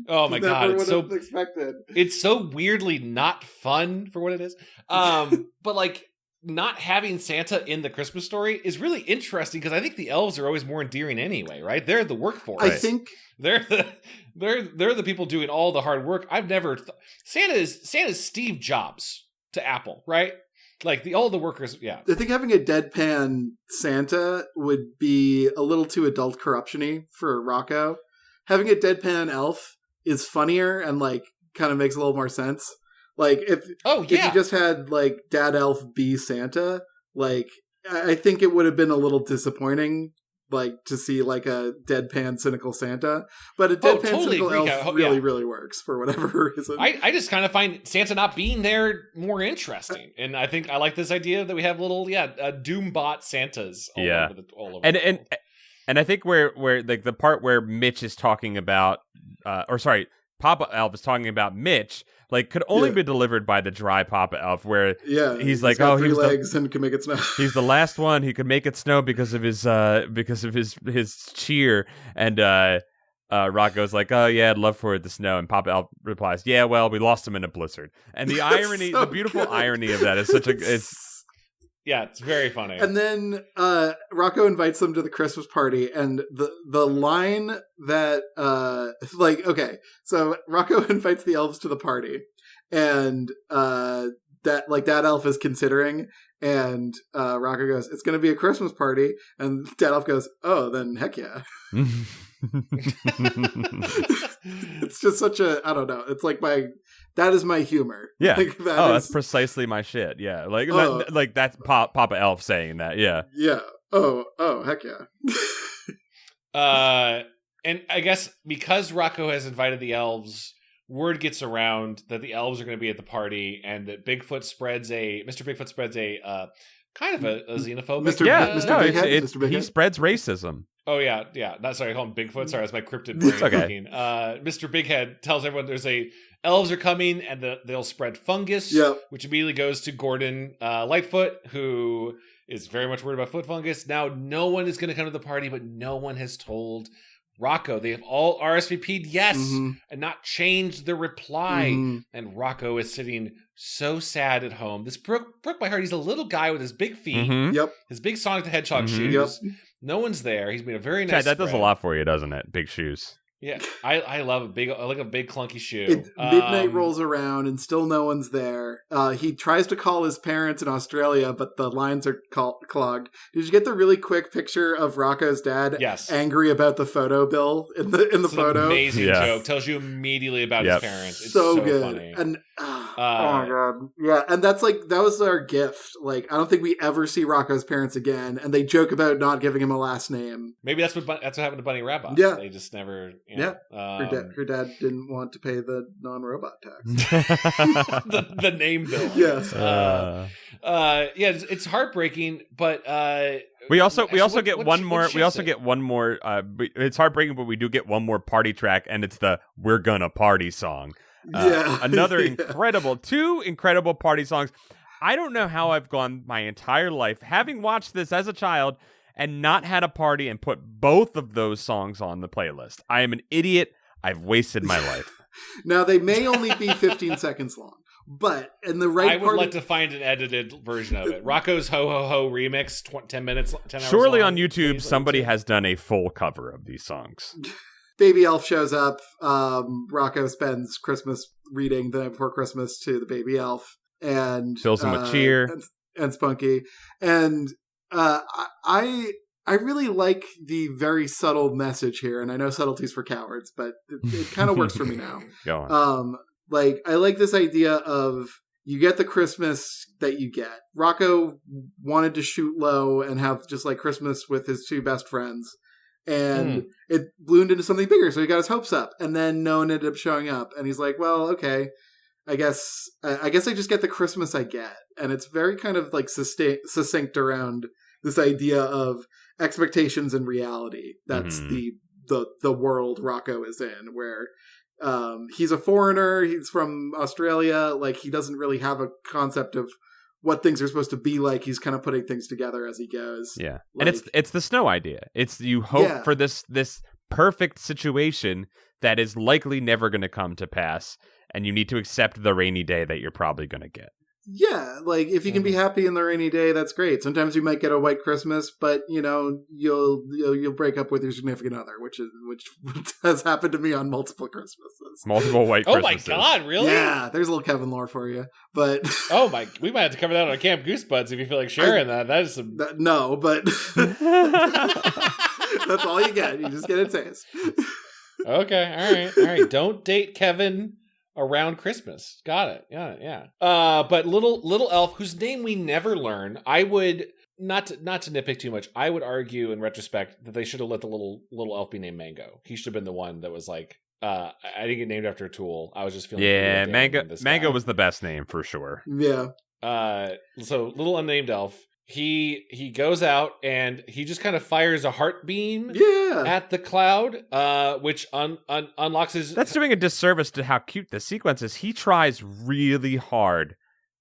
Oh my god, it's so expected. It's so weirdly not fun for what it is. But like, not having Santa in the Christmas story is really interesting, because I think the elves are always more endearing anyway, right? They're the workforce. I think they're the people doing all the hard work. I've never Santa's Steve Jobs to Apple, right? Like all the workers. Yeah, I think having a deadpan Santa would be a little too adult corruption-y for Rocko. Having a deadpan elf is funnier and like kind of makes a little more sense. Like if you just had like Dad Elf be Santa, like I think it would have been a little disappointing, like to see like a deadpan cynical Santa. But a deadpan cynical elf really works for whatever reason. I just kind of find Santa not being there more interesting, and I think I like this idea that we have little Doombot Santas all over and I think where like the part where Mitch is talking about Papa Elf is talking about Mitch, like, could only be delivered by the dry Papa Elf, where he's like, got 3 legs and can make it snow. He's the last one. He could make it snow because of his cheer. And Rocko's like, oh yeah, I'd love for it to snow. And Papa Elf replies, yeah, well, we lost him in a blizzard. And the irony, the beautiful irony of that is it's very funny. And then Rocko invites them to the Christmas party, and the line that so Rocko invites the elves to the party, and Dad Elf is considering, and Rocko goes, "It's going to be a Christmas party," and Dad Elf goes, "Oh, then heck yeah." It's just such a, I don't know. It's like that is my humor. Yeah. Like that's precisely my shit. Yeah. Like that's Papa Elf saying that. Yeah. Yeah. Oh, heck yeah. And I guess because Rocko has invited the elves, word gets around that the elves are going to be at the party, and that Mr. Bigfoot spreads a kind of a xenophobic. Mr. Bighead? He spreads racism. Oh yeah. Sorry, I call him Bigfoot. Sorry, that's my cryptid brain. It's okay. Mr. Bighead tells everyone there's elves are coming, and they'll spread fungus, which immediately goes to Gordon Lightfoot, who is very much worried about foot fungus. Now, no one is going to come to the party, but no one has told Rocko. They have all RSVP'd yes, and not changed the reply. And Rocko is sitting so sad at home. This broke my heart. He's a little guy with his big feet, his big Sonic the Hedgehog shoes. No one's there. He's made a very nice Chad, that spread. does a lot for you, doesn't it? Big shoes. Yeah, I love I like a big clunky shoe. Midnight rolls around and still no one's there. He tries to call his parents in Australia, but the lines are clogged. Did you get the really quick picture of Rocko's dad? Yes. Angry about the photo bill in the photo. An amazing joke. Tells you immediately about his parents. It's so good. Funny. And oh my god, yeah. And that was our gift. Like, I don't think we ever see Rocko's parents again, and they joke about not giving him a last name. Maybe that's what happened to Bunny Rabbit. Yeah, they just never. Her dad didn't want to pay the non-robot tax. the name bill. Yes. It's heartbreaking, but we also get one more. It's heartbreaking, but we do get one more party track, and it's the "We're Gonna Party" song. Another two incredible party songs. I don't know how I've gone my entire life having watched this as a child and not had a party and put both of those songs on the playlist. I am an idiot. I've wasted my life. Now, they may only be 15 seconds long. But in the right I would like to find an edited version of it. Rocko's Ho Ho Ho remix, 10 minutes, 10 hours Surely long. on YouTube, somebody has done a full cover of these songs. Baby elf shows up. Rocko spends Christmas reading the night before Christmas to the baby elf. And fills him with cheer. And Spunky. And I really like the very subtle message here. And I know subtlety's for cowards, but it kind of works for me now. Go on. I like this idea of you get the Christmas that you get. Rocko wanted to shoot low and have just like Christmas with his two best friends. And it ballooned into something bigger. So he got his hopes up. And then no one ended up showing up. And he's like, well, okay, I guess I just get the Christmas I get. And it's very kind of like succinct around this idea of expectations and reality. That's the world Rocko is in, where he's a foreigner. He's from Australia. Like, he doesn't really have a concept of what things are supposed to be like. He's kind of putting things together as he goes. Yeah. Like, and it's the snow idea. It's you hope for this perfect situation that is likely never going to come to pass, and you need to accept the rainy day that you're probably going to get. Yeah, like if you can be happy in the rainy day, that's great. Sometimes you might get a white Christmas, but you'll break up with your significant other, which has happened to me on multiple Christmases. Multiple white Christmases. Oh my God, really? Yeah, there's a little Kevin lore for you, but we might have to cover that on Camp Goosebuds if you feel like sharing that. That is some no, but that's all you get. You just get a taste. Okay, all right. Don't date Kevin around Christmas. Got it. Yeah. But little elf, whose name we never learn, I would not to nitpick too much. I would argue in retrospect that they should have let the little elf be named Mango. He should have been the one that was like, I didn't get named after a tool. I was just feeling Mango was the best name for sure. Yeah. So little unnamed elf. He goes out and he just kind of fires a heart beam at the cloud, which unlocks his... That's doing a disservice to how cute the sequence is. He tries really hard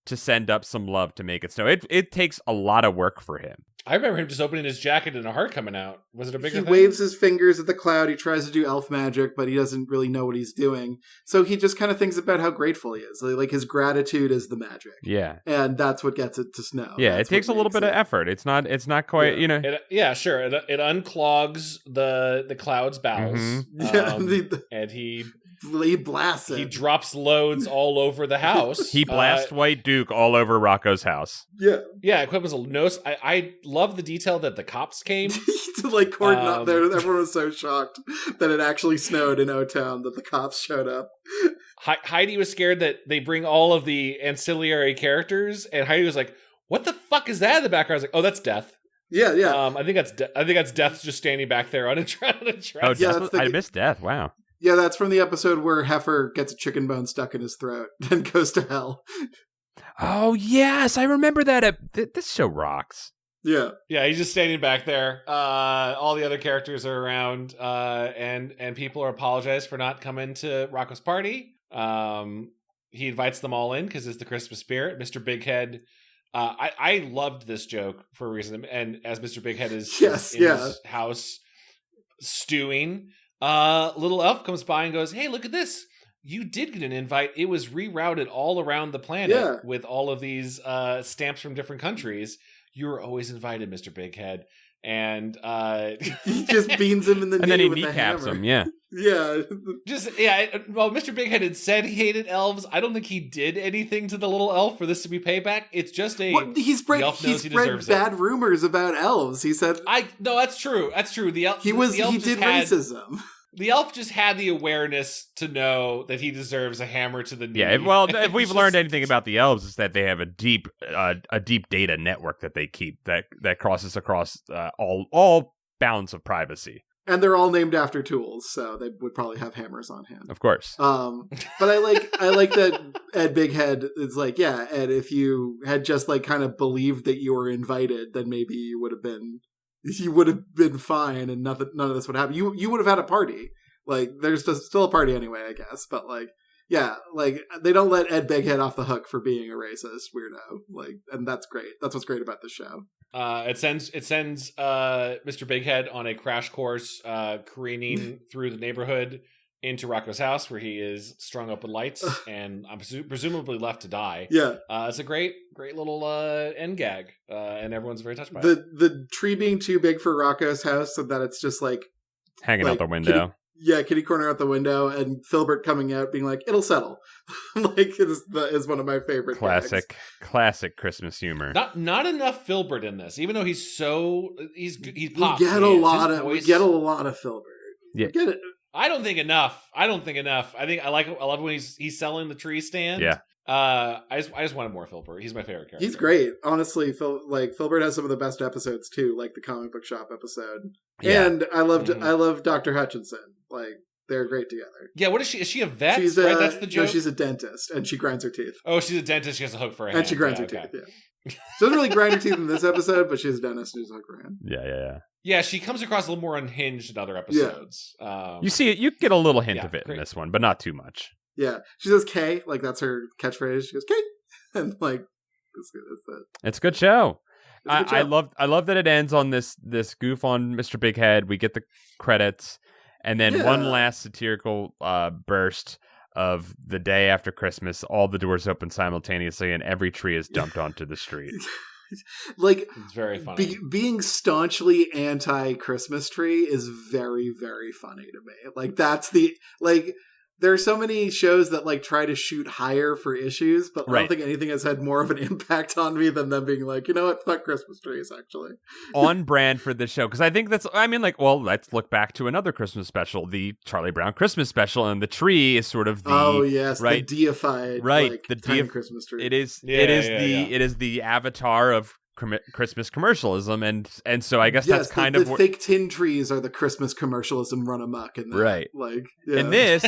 to send up some love to make it snow. It takes a lot of work for him. I remember him just opening his jacket and a heart coming out. Was it a bigger thing? He waves his fingers at the cloud. He tries to do elf magic, but he doesn't really know what he's doing. So he just kind of thinks about how grateful he is. Like his gratitude is the magic. Yeah. And that's what gets it to snow. Yeah, That's it takes a little bit of effort. It's not quite, Sure. It unclogs the cloud's bowels. And he blasts it. He drops loads all over the house. He blasts White Duke all over Rocco's house. Yeah. Equipment's a nose. I love the detail that the cops came to like cordon up there. Everyone was so shocked that it actually snowed in O-Town that the cops showed up. Heidi was scared that they bring all of the ancillary characters, and Heidi was like, "What the fuck is that in the background?" I was like, "Oh, that's Death." Yeah. I think that's Death just standing back there on a track. Oh, yeah, I missed Death. Wow. Yeah, that's from the episode where Heifer gets a chicken bone stuck in his throat and goes to hell. Oh, yes. I remember that. This show rocks. Yeah. Yeah, he's just standing back there. All the other characters are around, and people are apologized for not coming to Rocco's party. He invites them all in because it's the Christmas spirit. Mr. Bighead. I loved this joke for a reason. And as Mr. Bighead is in his house stewing, little elf comes by and goes, "Hey, look at this. You did get an invite. It was rerouted all around the planet with all of these stamps from different countries. You were always invited, Mr. Bighead." And he just beans him in the knee, and then he with kneecaps the hammer. him. Yeah. Well, Mr. Bighead had said he hated elves. I don't think he did anything to the little elf for this to be payback. It's just he's spread bad rumors about elves. He said, "No, that's true. That's true." The elf he did racism. The elf just had the awareness to know that he deserves a hammer to the knee. Yeah, well, if we've learned anything about the elves, it's that they have a deep data network that they keep that crosses across all bounds of privacy. And they're all named after tools, so they would probably have hammers on hand. Of course. But I like that Ed Bighead is like, yeah, Ed, if you had just like kind of believed that you were invited, then maybe you would have been fine and none of this would happen. You would have had a party. Like, there's still a party anyway, I guess. But like, yeah, like they don't let Ed Bighead off the hook for being a racist weirdo. Like, and that's great. That's what's great about the show. It sends Mr. Bighead on a crash course, careening through the neighborhood into Rocko's house where he is strung up with lights and I'm presumably left to die. Yeah. It's a great little end gag, and everyone's very touched by it. The tree being too big for Rocko's house so that it's just like hanging out the window. Kitty corner out the window, and Filbert coming out being like, "It'll settle." Like is one of my favorite classic Christmas humor. Not enough Filbert in this, even though he's pops. We get a lot of Filbert. Yeah. Get it. I don't think enough. I love when he's selling the tree stand. Yeah. I just wanted more Filbert. He's my favorite character. He's great. Honestly, Filbert has some of the best episodes too, like the comic book shop episode. Yeah. And I love Dr. Hutchinson. Like, they're great together. Yeah, what is she? Is she a vet? She's that's the joke? No, she's a dentist, and she grinds her teeth. Oh, she's a dentist. She has a hook for her hand. And she grinds her teeth, yeah. She doesn't really grind her teeth in this episode, but she's a dentist who's a hook for her hand. Yeah. Yeah, she comes across a little more unhinged in other episodes. Yeah. You see it, you get a little hint of it in this one, but not too much. Yeah. She says K, like that's her catchphrase. She goes, K! And like, it's a good show. I love that it ends on this goof on Mr. Big Head. We get the credits, and then one last satirical burst of the day after Christmas. All the doors open simultaneously, and every tree is dumped onto the street. Like, it's very funny. Being staunchly anti-Christmas tree is very, very funny to me. Like, that's there are so many shows that like try to shoot higher for issues, but I don't think anything has had more of an impact on me than them being like, you know what, fuck Christmas trees, actually. On brand for this show, because I think let's look back to another Christmas special, the Charlie Brown Christmas special, and the tree is sort of the the deified, the tiny Christmas tree. It is the avatar of Christmas commercialism, and so I guess that's kind of the fake tin trees are the Christmas commercialism run amok in that. Right. Like, yeah. In this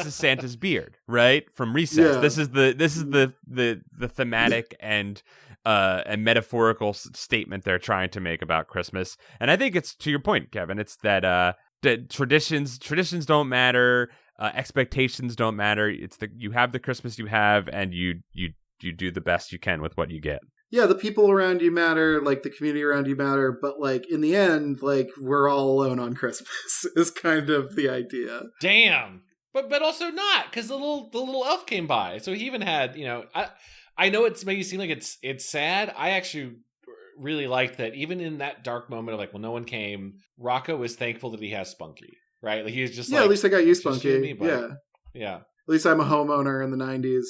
is Santa's beard, right, from Recess. Yeah. This is the thematic and metaphorical statement they're trying to make about Christmas, and I think it's to your point, Kevin. It's that traditions don't matter, expectations don't matter. It's you have the Christmas you have, and you do the best you can with what you get. Yeah, the people around you matter, like the community around you matter, but like in the end, like we're all alone on Christmas is kind of the idea. Damn, but also not, because the little elf came by, so he even had, you know, I know it's made you seem like it's sad. I actually really liked that even in that dark moment of like, well, no one came. Rocko is thankful that he has Spunky, right? Like he was just at least I got you, Spunky. Yeah. At least I'm a homeowner in the 90s.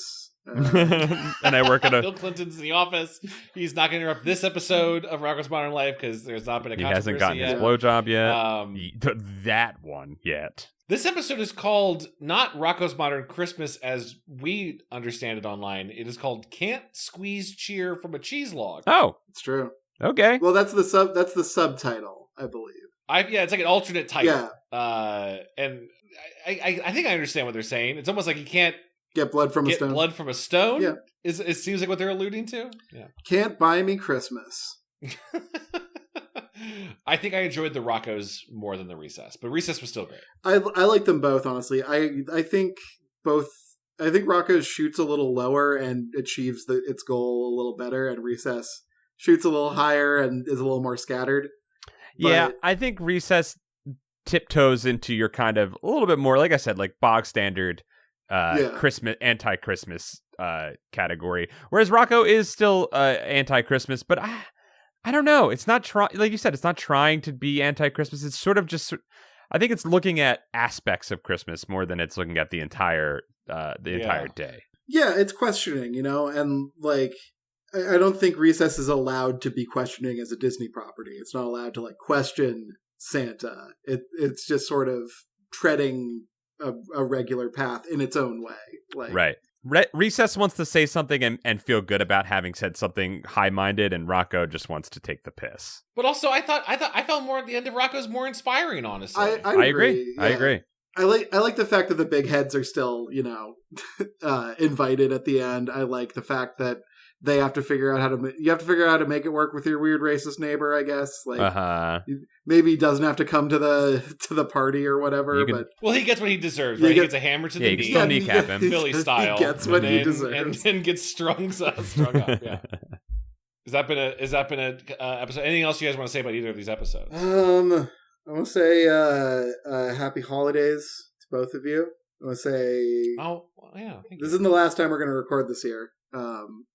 And I work at Bill Clinton's in the office. He's not going to interrupt this episode of Rocko's Modern Life because there's not been a controversy. He hasn't gotten his blowjob yet. That one yet. This episode is called not Rocko's Modern Christmas as we understand it online. It is called Can't Squeeze Cheer from a Cheese Log. Oh, it's true. Okay. Well, that's the subtitle, I believe. It's like an alternate title. Yeah. And I think I understand what they're saying. It's almost like you can't get blood from a stone. Yeah. It seems like what they're alluding to. Yeah. Can't buy me Christmas. I think I enjoyed the Rockos more than the Recess, but Recess was still great. I like them both, honestly. I think Rocko's shoots a little lower and achieves its goal a little better, and Recess shoots a little higher and is a little more scattered. Yeah, I think Recess tiptoes into your kind of a little bit more, like I said, like bog standard Christmas, anti-Christmas category, whereas Rocko is still anti-Christmas, but I don't know. It's not like you said, it's not trying to be anti-Christmas. It's sort of just, I think it's looking at aspects of Christmas more than it's looking at the entire day. Yeah, it's questioning, you know, and like I don't think Recess is allowed to be questioning as a Disney property. It's not allowed to like question Santa. It's just sort of treading a regular path in its own way. Like, right. Recess wants to say something and feel good about having said something high-minded, and Rocko just wants to take the piss. But also, I felt more at the end of Rocko's more inspiring, honestly. I agree. Yeah. I agree. I like the fact that the big heads are still, you know, invited at the end. I like the fact that they have to figure out how to make it work with your weird racist neighbor, I guess. Like, maybe he doesn't have to come to the party or whatever. Well, he gets what he deserves. Right? He gets a hammer to the knee. Yeah, kneecap him. Philly style. He gets what he deserves, and then gets strung up. Yeah. Has that been a episode? Anything else you guys want to say about either of these episodes? I want to say happy holidays to both of you. I want to say, this isn't the last time we're going to record this year,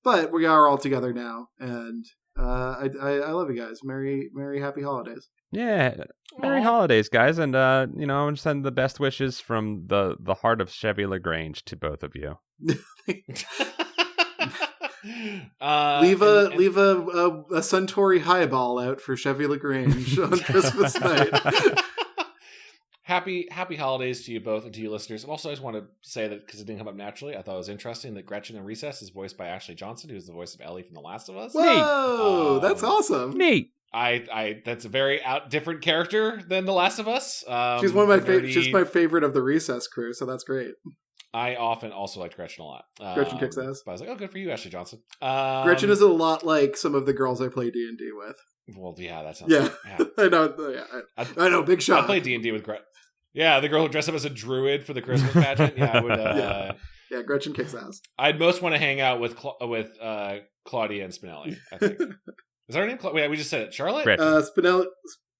but we are all together now, and I love you guys. Merry happy holidays. Yeah, Merry holidays, guys, and I want to send the best wishes from the heart of Chevy LaGrange to both of you. Leave a Suntory highball out for Chevy LaGrange on Christmas night. Happy holidays to you both and to you listeners. And also, I just want to say that because it didn't come up naturally, I thought it was interesting that Gretchen in Recess is voiced by Ashley Johnson, who's the voice of Ellie from The Last of Us. Whoa, that's awesome. Neat. That's a very different character than The Last of Us. She's one of my favorite. She's my favorite of the Recess crew, so that's great. I often also liked Gretchen a lot. Gretchen kicks ass. But I was like, oh, good for you, Ashley Johnson. Gretchen is a lot like some of the girls I play D&D with. Well, yeah, that sounds. Yeah, like, I know. Yeah, I know. Big shot. I played D&D with Gretchen. Yeah, the girl who dressed up as a druid for the Christmas pageant. Yeah, I would. Yeah, Gretchen kicks ass. I'd most want to hang out with Claudia and Spinelli, I think. Is that her name? Wait, we just said it. Charlotte? Spinelli.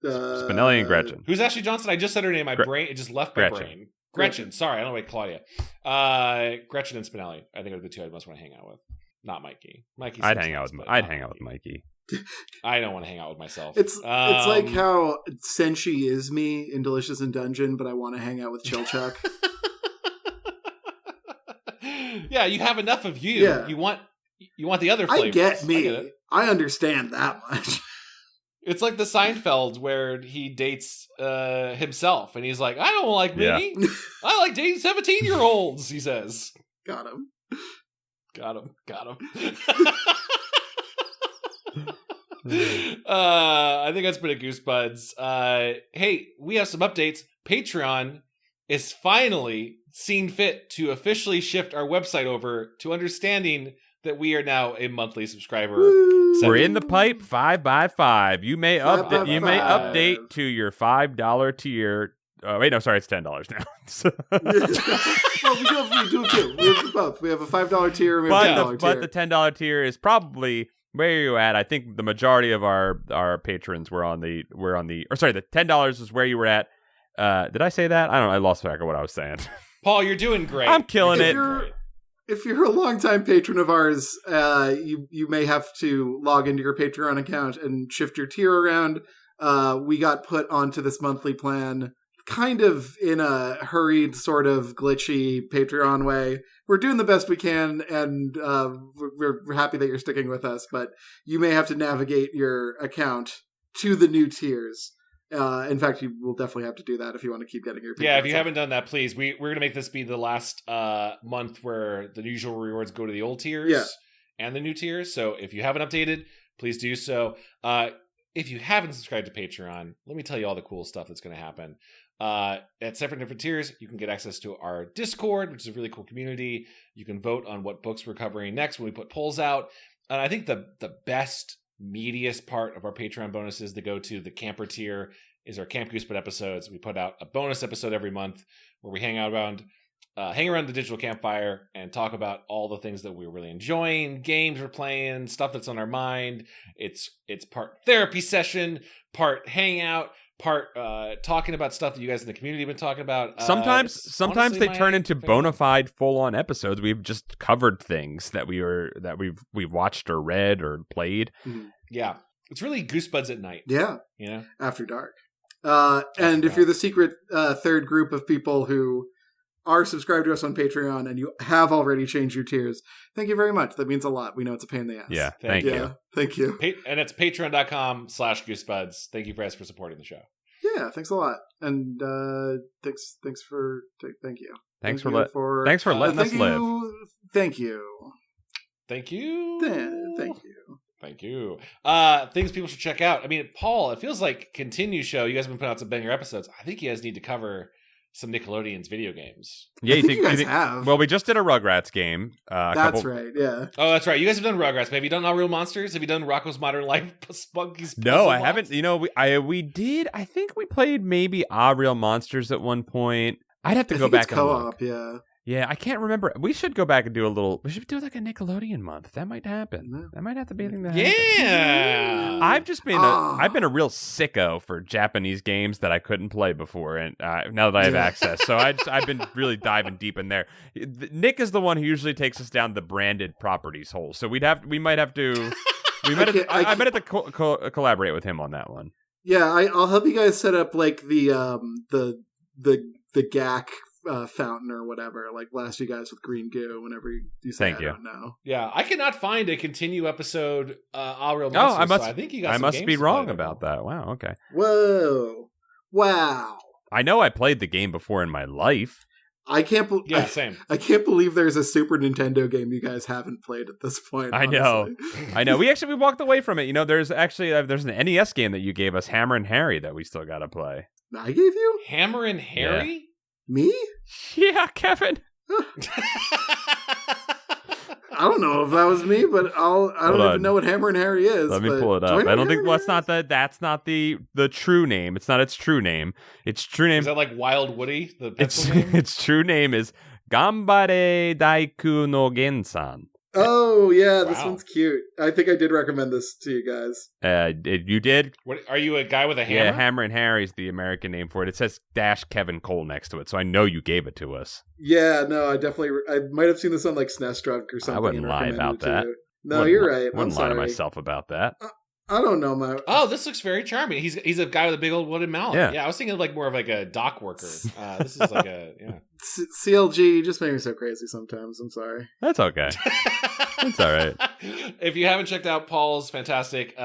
Spinelli and Gretchen. Who's Ashley Johnson? I just said her name. My brain, it just left my brain. Gretchen. Sorry, I don't know. Wait, Claudia. Gretchen and Spinelli. I think are the two I'd most want to hang out with. Not Mikey. I'd hang out with Mikey. I don't want to hang out with myself. It's like how Senshi is me in Delicious in Dungeon, but I want to hang out with Chilchuck. Yeah, you have enough of you. Yeah. You want the other flavors. I get me. I understand that much. It's like the Seinfeld where he dates himself, and he's like, I don't like me. Yeah. I like dating 17-year-olds, he says. Got him. I think that's been a Goosebuds. Hey, we have some updates. Patreon is finally seen fit to officially shift our website over to understanding that we are now a monthly subscriber. We're in the pipe 5x5. You may update to your $5 tier. Wait, no, sorry, it's $10 now. Well, we do it too. We have both. We have a $5 tier. We have a $10 tier. But the $10 tier is probably where you're at. I think the majority of our patrons were on the the $10 is where you were at. Did I say that? I don't know. I lost track of what I was saying. Paul, you're doing great. I'm killing it. If you're a longtime patron of ours, you may have to log into your Patreon account and shift your tier around. We got put onto this monthly plan kind of in a hurried, sort of glitchy Patreon way. We're doing the best we can, and we're happy that you're sticking with us, but you may have to navigate your account to the new tiers. In fact, you will definitely have to do that if you want to keep getting your Patreon. Yeah, if you haven't done that, please. We're going to make this be the last month where the usual rewards go to the old tiers and the new tiers. So if you haven't updated, please do so. If you haven't subscribed to Patreon, let me tell you all the cool stuff that's going to happen. At 7 different tiers, you can get access to our Discord, which is a really cool community. You can vote on what books we're covering next when we put polls out. And I think the best, meatiest part of our Patreon bonuses that go to the camper tier is our Camp Goosebud episodes. We put out a bonus episode every month where we hang around the digital campfire and talk about all the things that we're really enjoying, games we're playing, stuff that's on our mind. It's part therapy session, part hangout, part talking about stuff that you guys in the community have been talking about. Sometimes honestly, they turn into bona fide full-on episodes. We've just covered things that we've watched or read or played. Yeah, it's really Goosebuds at night. Yeah, after dark. And if you're the secret third group of people who are subscribed to us on Patreon and you have already changed your tiers, thank you very much. That means a lot. We know it's a pain in the ass. Yeah, thank you. Thank you. And it's patreon.com/Goosebuds. Thank you for supporting the show. Yeah, thanks a lot. And thanks for thank you. Thanks for letting us live. Thank you. Thank you. Thank you. Thank you. Things people should check out. I mean, Paul, it feels like continue show. You guys have been putting out some banger episodes. I think you guys need to cover some Nickelodeon's video games. Yeah, you think have. Well, we just did a Rugrats game. That's right, yeah. Oh, that's right. You guys have done Rugrats. But have you done All Real Monsters? Have you done Rocko's Modern Life? Spunky's No, I haven't. You know, we did. I think we played maybe All Real Monsters at one point. I'd have to go back and co-op, look. Yeah. Yeah, I can't remember. We should go back and do we should do like a Nickelodeon month. That might happen. That might have to be a thing that happens. Yeah. I've just been I've been a real sicko for Japanese games that I couldn't play before, and now that I have access, so I've been really diving deep in there. Nick is the one who usually takes us down the branded properties hole, so we might have to collaborate with him on that one. Yeah, I'll help you guys set up like the GAC fountain or whatever, like blast you guys with green goo whenever you say I don't know. Yeah, I cannot find a continue episode Real Monsters, so I think you got some must games be to wrong play about that. Wow, okay. Whoa. Wow. I know I played the game before in my life. Same. I can't believe there's a Super Nintendo game you guys haven't played at this point. I know. We walked away from it. You know, there's an NES game that you gave us, Hammer and Harry, that we still got to play. I gave you? Hammer and Harry? Yeah. Me? Yeah, Kevin. I don't know if that was me, but I don't even know what Hammer and Harry is. Let me pull it up. I don't think that's not the true name. It's not its true name. Its true name is that like Wild Woody, the pencil game? Its true name is Gambare Daiku no Gensan. Oh yeah, this one's cute. I think I did recommend this to you guys. You did? What, are you a guy with a hammer? Yeah, Hammer and Harry's the American name for it. It says Kevin Cole next to it, so I know you gave it to us. Yeah, no, I might have seen this on like SNES Drunk or something. I wouldn't lie about that. No, you're right. I wouldn't lie to myself about that. I don't know my. Oh, this looks very charming. He's a guy with a big old wooden mallet. Yeah, I was thinking like more of like a dock worker. This is like a CLG just make me so crazy sometimes. I'm sorry. That's okay. It's all right. If you haven't checked out Paul's fantastic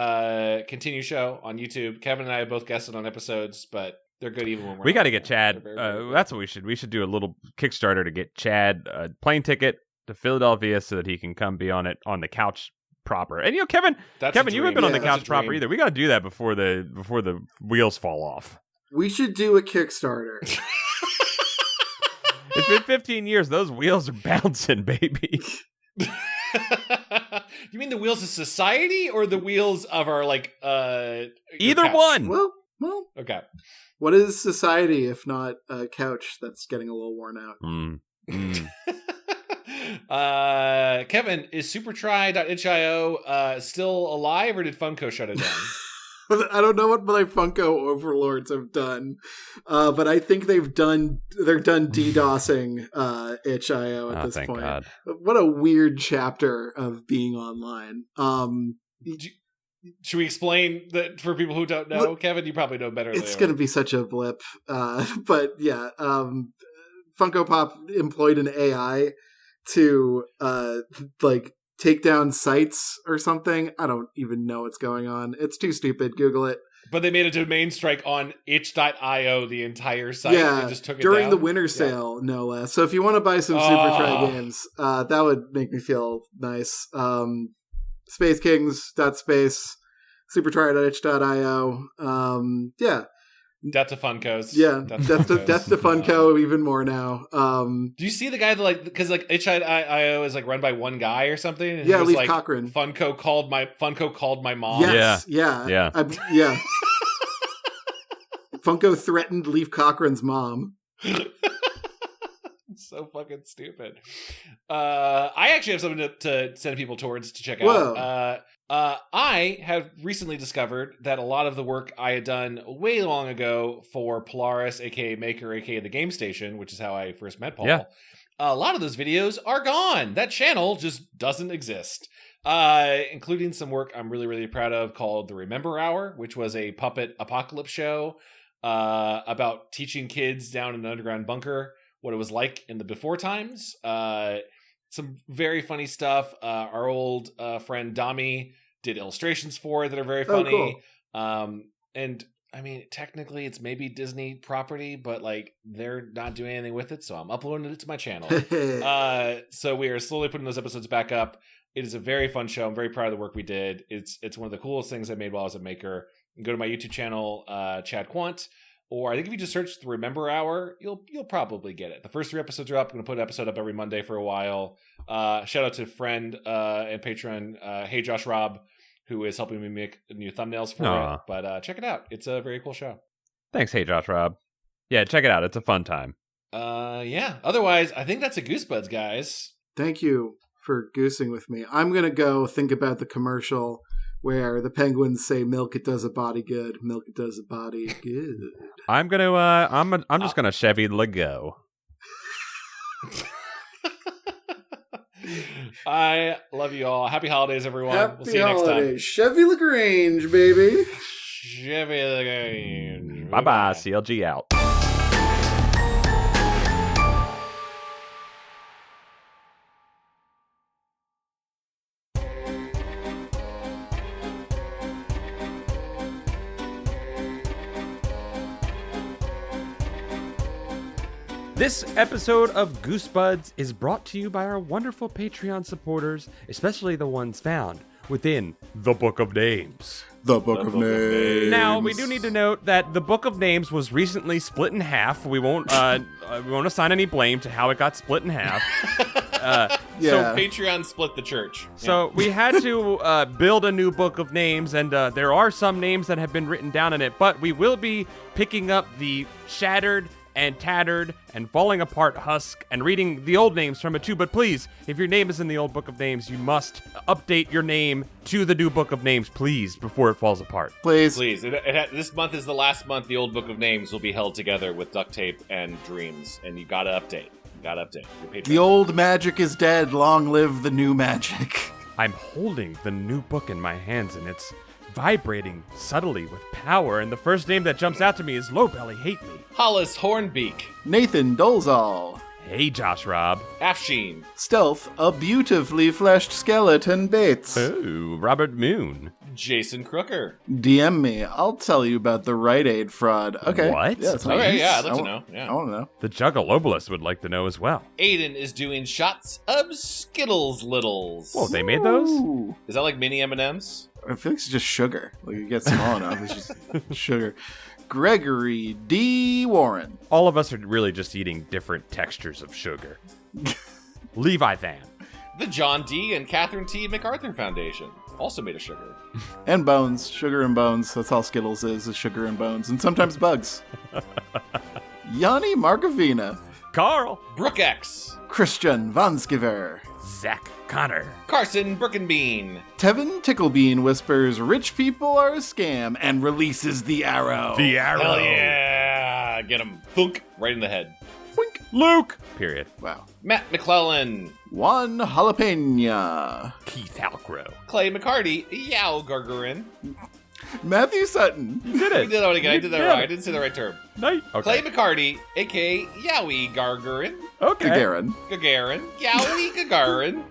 Continue show on YouTube, Kevin and I have both guested on episodes, but they're good even when we got to get Chad. That's what we should. We should do a little Kickstarter to get Chad a plane ticket to Philadelphia so that he can come be on the couch proper. And Kevin, you haven't been on the couch proper either. We got to do that before the wheels fall off. We should do a Kickstarter. It's been 15 years. Those wheels are bouncing, baby. You mean the wheels of society or the wheels of our either couch? One? Well. Okay. What is society if not a couch that's getting a little worn out? Kevin, is supertry.itch.io still alive, or did Funko shut it down? I don't know what my Funko overlords have done, but I think they're done DDoSing itch.io at this point. God. What a weird chapter of being online. Should we explain that for people who don't know? Kevin, you probably know better. It's going to be such a blip, but yeah, Funko Pop employed an AI to take down sites or something. I don't even know what's going on. It's too stupid. Google it. But they made a domain strike on itch.io, the entire site. Yeah, and just took it during down. The winter sale, no less. So if you want to buy some Supertry games, that would make me feel nice. Space Kings.space, supertry.itch.io. Yeah. Death to Funkos. Yeah, Death to Funko even more now. Do you see the guy that because itch.io is run by one guy or something? And Leif Cochran. Funko called my mom. Yes, yeah. Funko threatened Leif Cochran's mom. So fucking stupid. I actually have something to send people towards to check out. I have recently discovered that a lot of the work I had done way long ago for Polaris, aka Maker, aka the Game Station, which is how I first met Paul, a lot of those videos are gone. That channel just doesn't exist. Including some work I'm really, really proud of called The Remember Hour, which was a puppet apocalypse show about teaching kids down in an underground bunker what it was like in the before times. Some very funny stuff. Our old friend Dami did illustrations for it that are very funny. Oh, cool. And I mean, technically it's maybe Disney property, but they're not doing anything with it. So I'm uploading it to my channel. So we are slowly putting those episodes back up. It is a very fun show. I'm very proud of the work we did. It's one of the coolest things I made while I was a maker. You can go to my YouTube channel, Chad Quandt. Or I think if you just search The Remember Hour, you'll probably get it. The first 3 episodes are up. I'm going to put an episode up every Monday for a while. Shout out to friend and patron, Hey Josh Rob, who is helping me make new thumbnails for it. But check it out. It's a very cool show. Thanks, Hey Josh Rob. Yeah, check it out. It's a fun time. Yeah. Otherwise, I think that's a Goosebuds, guys. Thank you for goosing with me. I'm going to go think about the commercial where the penguins say, milk, it does a body good. Milk, it does a body good. I'm just gonna Chevy Lego. I love you all. Happy holidays, everyone. Happy we'll see you next time. Chevy LaGrange, baby. Chevy LaGrange. Bye-bye. CLG out. This episode of Goosebuds is brought to you by our wonderful Patreon supporters, especially the ones found within the Book of Names. The Book of Names. Now, we do need to note that the Book of Names was recently split in half. We won't assign any blame to how it got split in half. So Patreon split the church. So we had to build a new Book of Names, and there are some names that have been written down in it, but we will be picking up the shattered and tattered and falling apart husk and reading the old names from it too. But please, if your name is in the old Book of Names, you must update your name to the new Book of Names, please, before it falls apart. Please. This month is the last month the old Book of Names will be held together with duct tape and dreams, and you gotta update. Your Patreon. The old magic is dead. Long live the new magic. I'm holding the new book in my hands, and it's vibrating subtly with power, and the first name that jumps out to me is Lowbelly Hate Me. Hollis Hornbeak. Nathan Dolezal. Hey, Josh Robb. Afsheen. Stealth, a beautifully fleshed skeleton Bates. Oh, Robert Moon. Jason Crooker. DM me. I'll tell you about the Rite Aid fraud. Okay. What? Yeah, Okay, yeah, I'd like to know. Yeah. I want to know. The Juggalobalist would like to know as well. Aiden is doing shots of Skittles Littles. Whoa, they made those? Ooh. Is that like mini M&Ms? I feel like it's just sugar. Like, it gets small enough. It's just sugar. Gregory D. Warren. All of us are really just eating different textures of sugar. Levi Than. The John D. and Catherine T. MacArthur Foundation. Also made of sugar. And bones. Sugar and bones. That's all Skittles is sugar and bones. And sometimes bugs. Yanni Markovina. Carl. Brooke X. Christian Vanskiver. Zach Connor. Carson Brookenbean. Tevin Ticklebean whispers, rich people are a scam, and releases the arrow. The Arrow. Hell yeah! Get him. Thunk. Right in the head. Boink. Luke. Period. Wow. Matt McClellan. Juan Jalapena. Keith Halcrow. Clay McCarty. Yow Gargarin. Matthew Sutton. You did I it. did that again. I did that Yeah. right. I didn't say the right term. Night. Clay Okay. McCarty, a.k.a. Yowie Gargarin. Okay. Gagarin. Gagarin. Yowie Gagarin.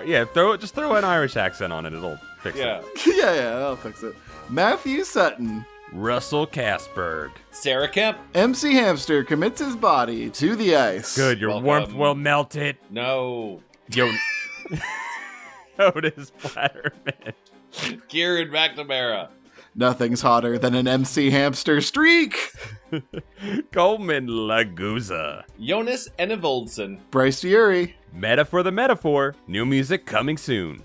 Yeah, just throw an Irish accent on it. It'll fix Yeah. it. Yeah, I'll fix it. Matthew Sutton. Russell Kasberg. Sarah Kemp. MC Hamster commits his body to the ice. Good, your Welcome. warmth will melt it. No. Yo. Otis Platterman. Kieran McNamara. Nothing's hotter than an MC Hamster streak. Coleman Laguza. Jonas Enevoldsen. Bryce Urey. Meta for the metaphor. New music coming soon.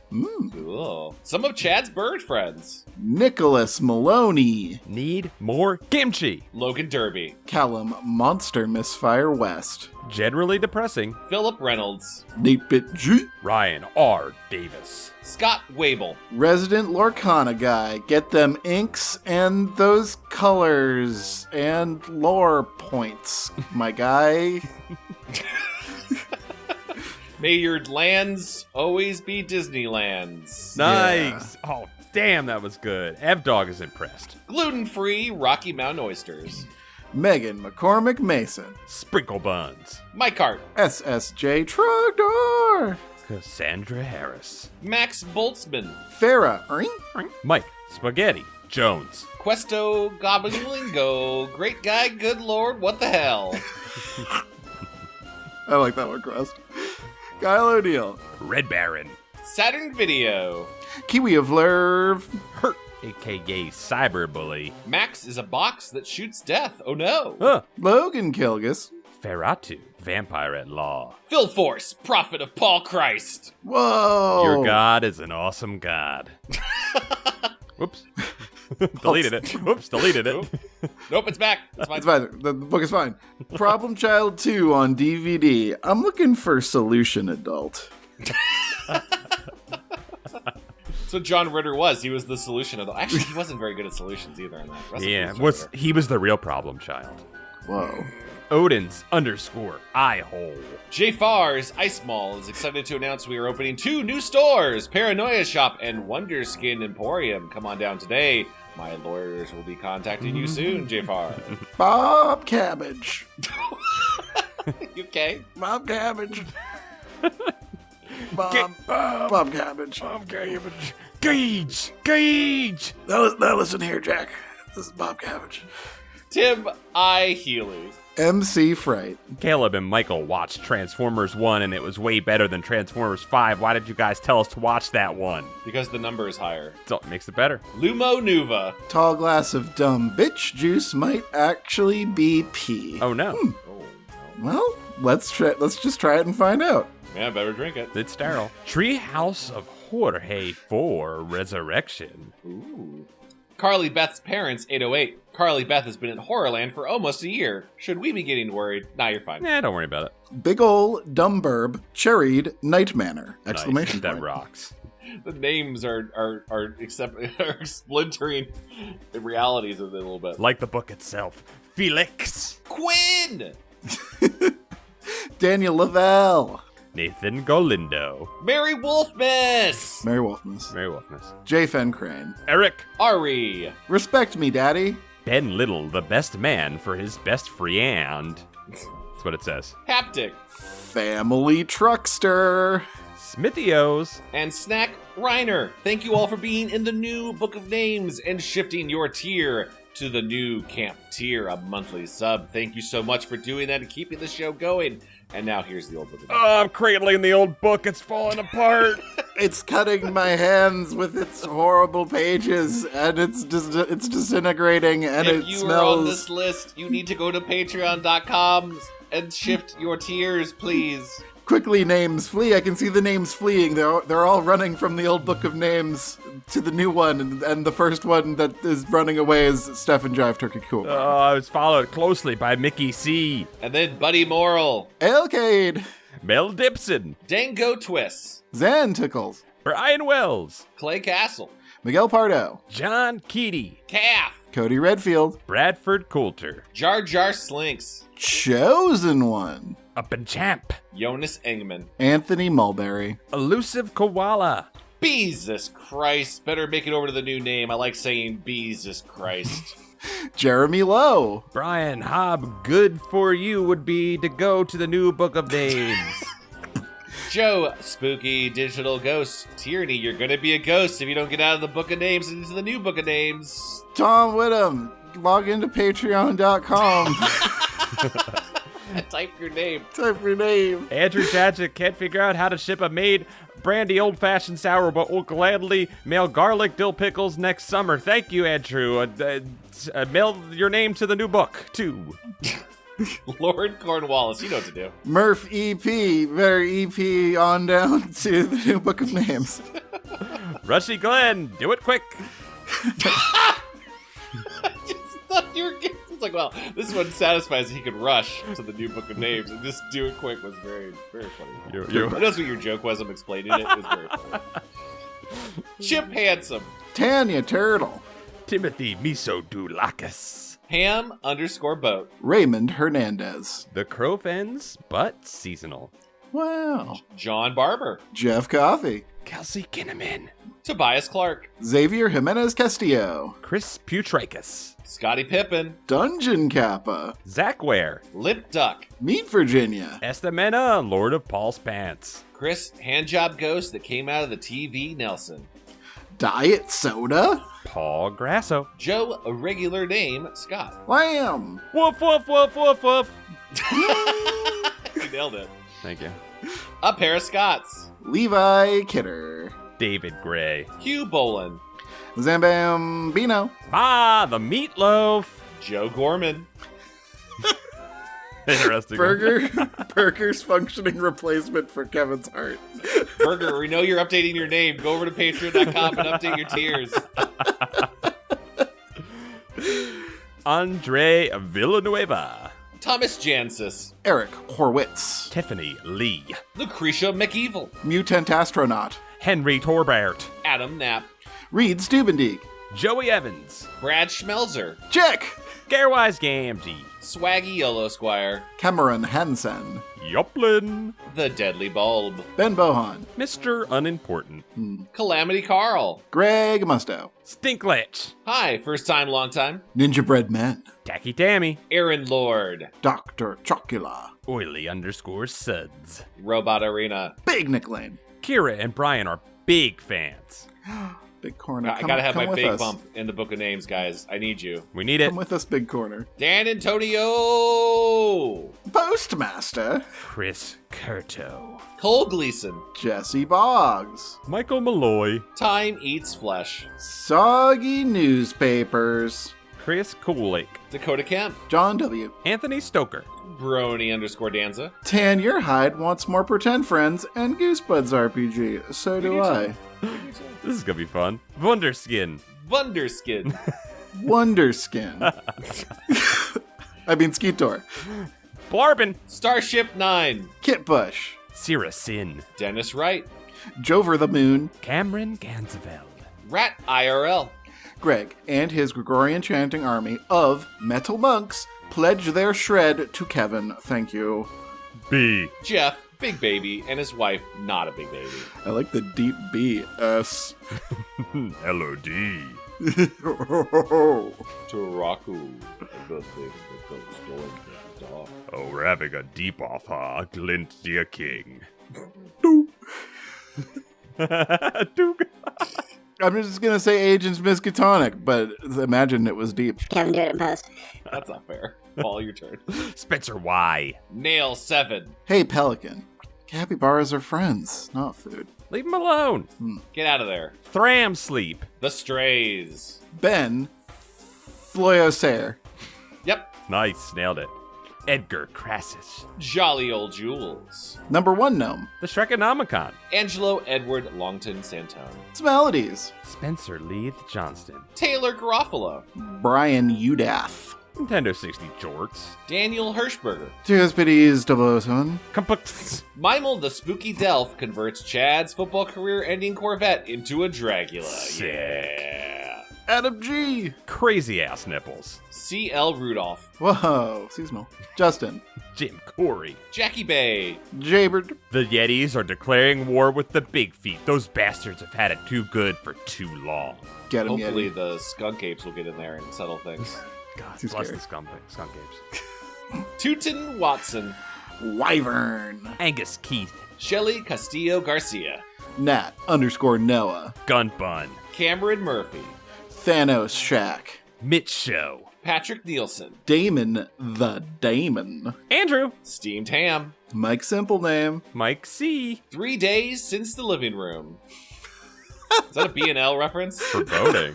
Cool. Some of Chad's bird friends. Nicholas Maloney. Need more kimchi. Logan Derby. Callum Monster Misfire West. Generally depressing. Philip Reynolds. Nate Bit G. Ryan R. Davis. Scott Wable. Resident Lorcana guy. Get them inks and those colors and lore points, my guy. May your lands always be Disneylands. Nice. Oh, damn, that was good. Evdog is impressed. Gluten-free Rocky Mountain Oysters. Megan McCormick Mason. Sprinkle buns. Mike Hart. SSJ Trogdor. Cassandra Harris. Max Boltzmann. Farah. Mike Spaghetti Jones. Questo Goblingo. Great guy, good lord, what the hell? I like that one, Quest. Kyle O'Neill. Red Baron. Saturn Video. Kiwi of Lerv. Hurt, aka Cyberbully. Max is a box that shoots death. Oh no. Huh. Logan Kilgus. Ferratu. Vampire at Law. Phil Force, prophet of Paul Christ. Whoa. Your god is an awesome god. Whoops. Deleted it. Whoops, deleted it. Nope, it's back. It's fine. It's fine. The book is fine. Problem Child 2 on DVD. I'm looking for Solution Adult. So John Ritter was. He was the solution of the... Actually, he wasn't very good at solutions either in that. He was the real problem child. Whoa. Odin's _ eye hole. J. Farr's Ice Mall is excited to announce we are opening 2 new stores, Paranoia Shop and Wonderskin Emporium. Come on down today. My lawyers will be contacting you soon, J. Farr. Bob Cabbage. You okay? Bob Cabbage. Bob Cabbage. Bob Cabbage. Gage. Now listen here, Jack. This is Bob Cabbage. Tim I. Healy. MC Fright. Caleb and Michael watched Transformers 1 and it was way better than Transformers 5. Why did you guys tell us to watch that one? Because the number is higher. So it makes it better. Lumo Nuva. Tall glass of dumb bitch juice might actually be pee. Oh no. Oh, no. Well, let's just try it and find out. Yeah, better drink it. It's sterile. Treehouse of Jorge 4 Resurrection. Ooh. Carly Beth's parents, 808. Carly Beth has been in Horrorland for almost a year. Should we be getting worried? Nah, you're fine. Nah, don't worry about it. Big ol' dumb burb, cherried night manor! Exclamation Nice. That point. rocks. The names are splintering the realities of it a little bit. Like the book itself. Felix. Quinn! Daniel Lavelle. Nathan Golindo. Mary Wolfmas! Mary Wolfmas. Mary Wolfness. J. Fen Crane. Eric. Ari. Respect me, daddy. Ben Little, the best man for his best friend. That's what it says. Haptic. Family Truckster. Smithios. And Snack Reiner. Thank you all for being in the new Book of Names and shifting your tier to the new Camp tier, a monthly sub. Thank you so much for doing that and keeping the show going. And now here's the old book of names. Oh, I'm cradling the old book. It's falling apart. It's cutting my hands with its horrible pages, and it's disintegrating, and If it you smells. are on this list, you need to go to patreon.com and shift your tiers, please. Quickly, names flee. I can see the names fleeing. They're all running from the old book of names to the new one, and the first one that is running away is Stefan Jive Turkey Cool. I was followed closely by Mickey C. And then Buddy Morrill, Elcade. Mel Gibson. Dango Twists, Zan Tickles. Brian Wells. Clay Castle, Miguel Pardo. John Keaty. Calf, Cody Redfield. Bradford Coulter. Jar Jar Slinks, Chosen One. Up and Champ. Jonas Engman, Anthony Mulberry. Elusive Koala. Jesus Christ. Better make it over to the new name. I like saying Jesus Christ. Jeremy Lowe. Brian Hobb. Good for you would be to go to the new Book of Names. Joe, Spooky Digital Ghost. Tierney, you're gonna be a ghost if you don't get out of the Book of Names and into the new Book of Names. Tom Whittam. Log into patreon.com. Type your name. Type your name. Andrew Chadwick can't figure out how to ship a made brandy old-fashioned sour, but will gladly mail garlic dill pickles next summer. Thank you, Andrew. Mail your name to the new book, too. Lord Cornwallis, you know what to do. Murph EP. Very EP on down to the new book of names. Rushy Glenn, do it quick. I just thought you were getting... It's like, well, this one satisfies he could rush to the new Book of Names and just do it quick was very, very funny. That's what your joke was. I'm explaining it. It was very funny. Chip Handsome. Tanya Turtle. Timothy Misodoulakis. Ham_boat. Raymond Hernandez. The Crowfens, but seasonal. Wow. John Barber. Jeff Coffey. Kelsey Kinnaman. Tobias Clark. Xavier Jimenez Castillo. Chris Putrikis. Scotty Pippen. Dungeon Kappa. Zach Ware. Lip Duck. Meet Virginia. Estamena, Lord of Paul's Pants. Chris Handjob Ghost that came out of the TV Nelson. Diet Soda. Paul Grasso. Joe, a regular name, Scott. Lamb. Woof, woof, woof, woof, woof. You nailed it. Thank you. A pair of Scots. Levi Kidder. David Gray. Hugh Bolin. Zambambino. Ah, the Meatloaf. Joe Gorman. Interesting. Burger's functioning replacement for Kevin's heart. Burger, we know you're updating your name. Go over to patreon.com and update your tiers. Andre Villanueva. Thomas Jansis. Eric Horwitz. Tiffany Lee. Lucretia McEvil. Mutant Astronaut. Henry Torbert. Adam Knapp. Reed Steubendiek. Joey Evans. Brad Schmelzer. Jack. Garewise Gamgee. Swaggy Yellow Squire. Cameron Hansen. Yoplin. The Deadly Bulb. Ben Bohan. Mr. Unimportant. Calamity Carl. Greg Musto. Stinklet. Hi, first time, long time. Ninja Bread Men. Tacky Tammy. Aaron Lord. Dr. Chocula. Oily_Suds. Robot Arena. Big Nick Lane. Kira and Brian are big fans. Big Corner. I gotta have my with big us. bump in the book of names, guys. I need you. We need it. Come with us, Big Corner. Dan Antonio. Postmaster. Chris Curto. Cole Gleason. Jesse Boggs. Michael Malloy. Time Eats Flesh. Soggy Newspapers. Chris Kulik. Dakota Kemp. John W. Anthony Stoker. Brony_Danza. Tan Your Hide wants more pretend friends and Goosebuds RPG. So do I. This is gonna be fun. Wunderskin. Wonderskin. Wonderskin. I mean Skeetor. Blarbin. Starship 9. Kit Bush. Sierra Sin. Dennis Wright. Jover the Moon. Cameron Ganzeveld. Rat IRL. Greg and his Gregorian chanting army of metal monks pledge their shred to Kevin. Thank you. B. Jeff, big baby, and his wife, not a big baby. I like the deep B. S. LOD. To Rocko, the thing that goes going dark. Oh, we're having a deep off, huh? Glint, dear king. Duke. I'm just gonna say Agents Miskatonic, but imagine it was deep. Kevin, do it in post. That's not fair. Paul, your turn. Spencer Y. Nail 7. Hey, Pelican. Capybaras are friends, not food. Leave him alone. Get out of there. Thram Sleep. The Strays. Ben Floyosaire. Yep. Nice, nailed it. Edgar Crassus. Jolly Old Jules. Number 1 gnome. The Shrekonomicon. Angelo Edward Longton Santone. It's Melodies. Spencer Leith Johnston. Taylor Garofalo. Brian Udath. Nintendo 60 Jorts. Daniel Hirschberger. Tuesdays 007. Complex. Mimel the Spooky Delph converts Chad's football career-ending Corvette into a Dracula. Sick. Yeah. Adam G. Crazy ass nipples. C.L. Rudolph. Whoa, seasonal. Justin. Jim Corey. Jackie Bay. Jaybird. The Yetis are declaring war with the Big Feet. Those bastards have had it too good for too long. Get him, Hopefully Yeti. the skunk apes will get in there and settle things. God, Too bless scary. the skunk apes. Tootin Watson. Wyvern. Angus Keith. Shelly Castillo Garcia. Nat_Noah. Gun Bun. Cameron Murphy. Thanos Shack. Mitch Show. Patrick Nielsen. Damon the Damon. Andrew. Steamed Ham. Mike Simple Name. Mike C. 3 days since the living room. Is that a B&L reference? Foreboding.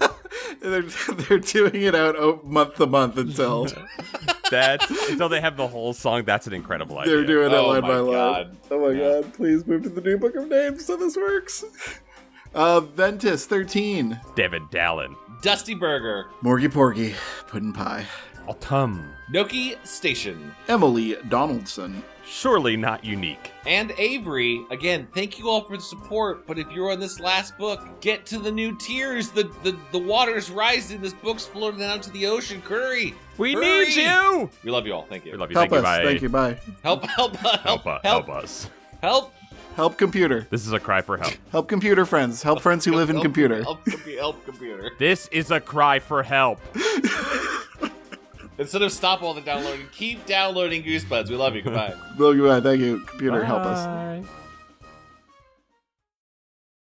They're doing it out month to month until Until they have the whole song. That's an incredible idea. they're doing it Oh line my by line. God. Oh my Yeah. god, please move to the new book of names so this works. Ventus 13. Devin Dallin. Dusty Burger. Morgy Porgy. Puddin' Pie. Autumn. Noki Station. Emily Donaldson. Surely not unique. And Avery. Again, thank you all for the support, but if you're on this last book, get to the new tiers. The water's rising. This book's floating out to the ocean. Curry. We Hurry! need you. We love you all. Thank you. We love you. Help Thank you. us. Bye. Thank you. Bye. Help Help us. Help. Help computer. This is a cry for help. Help computer friends. Help friends who live in computer. Help computer. This is a cry for help. Instead of stop all the downloading, keep downloading Goosebuds. We love you. Goodbye. Well, goodbye. Thank you. Computer, help us. Bye.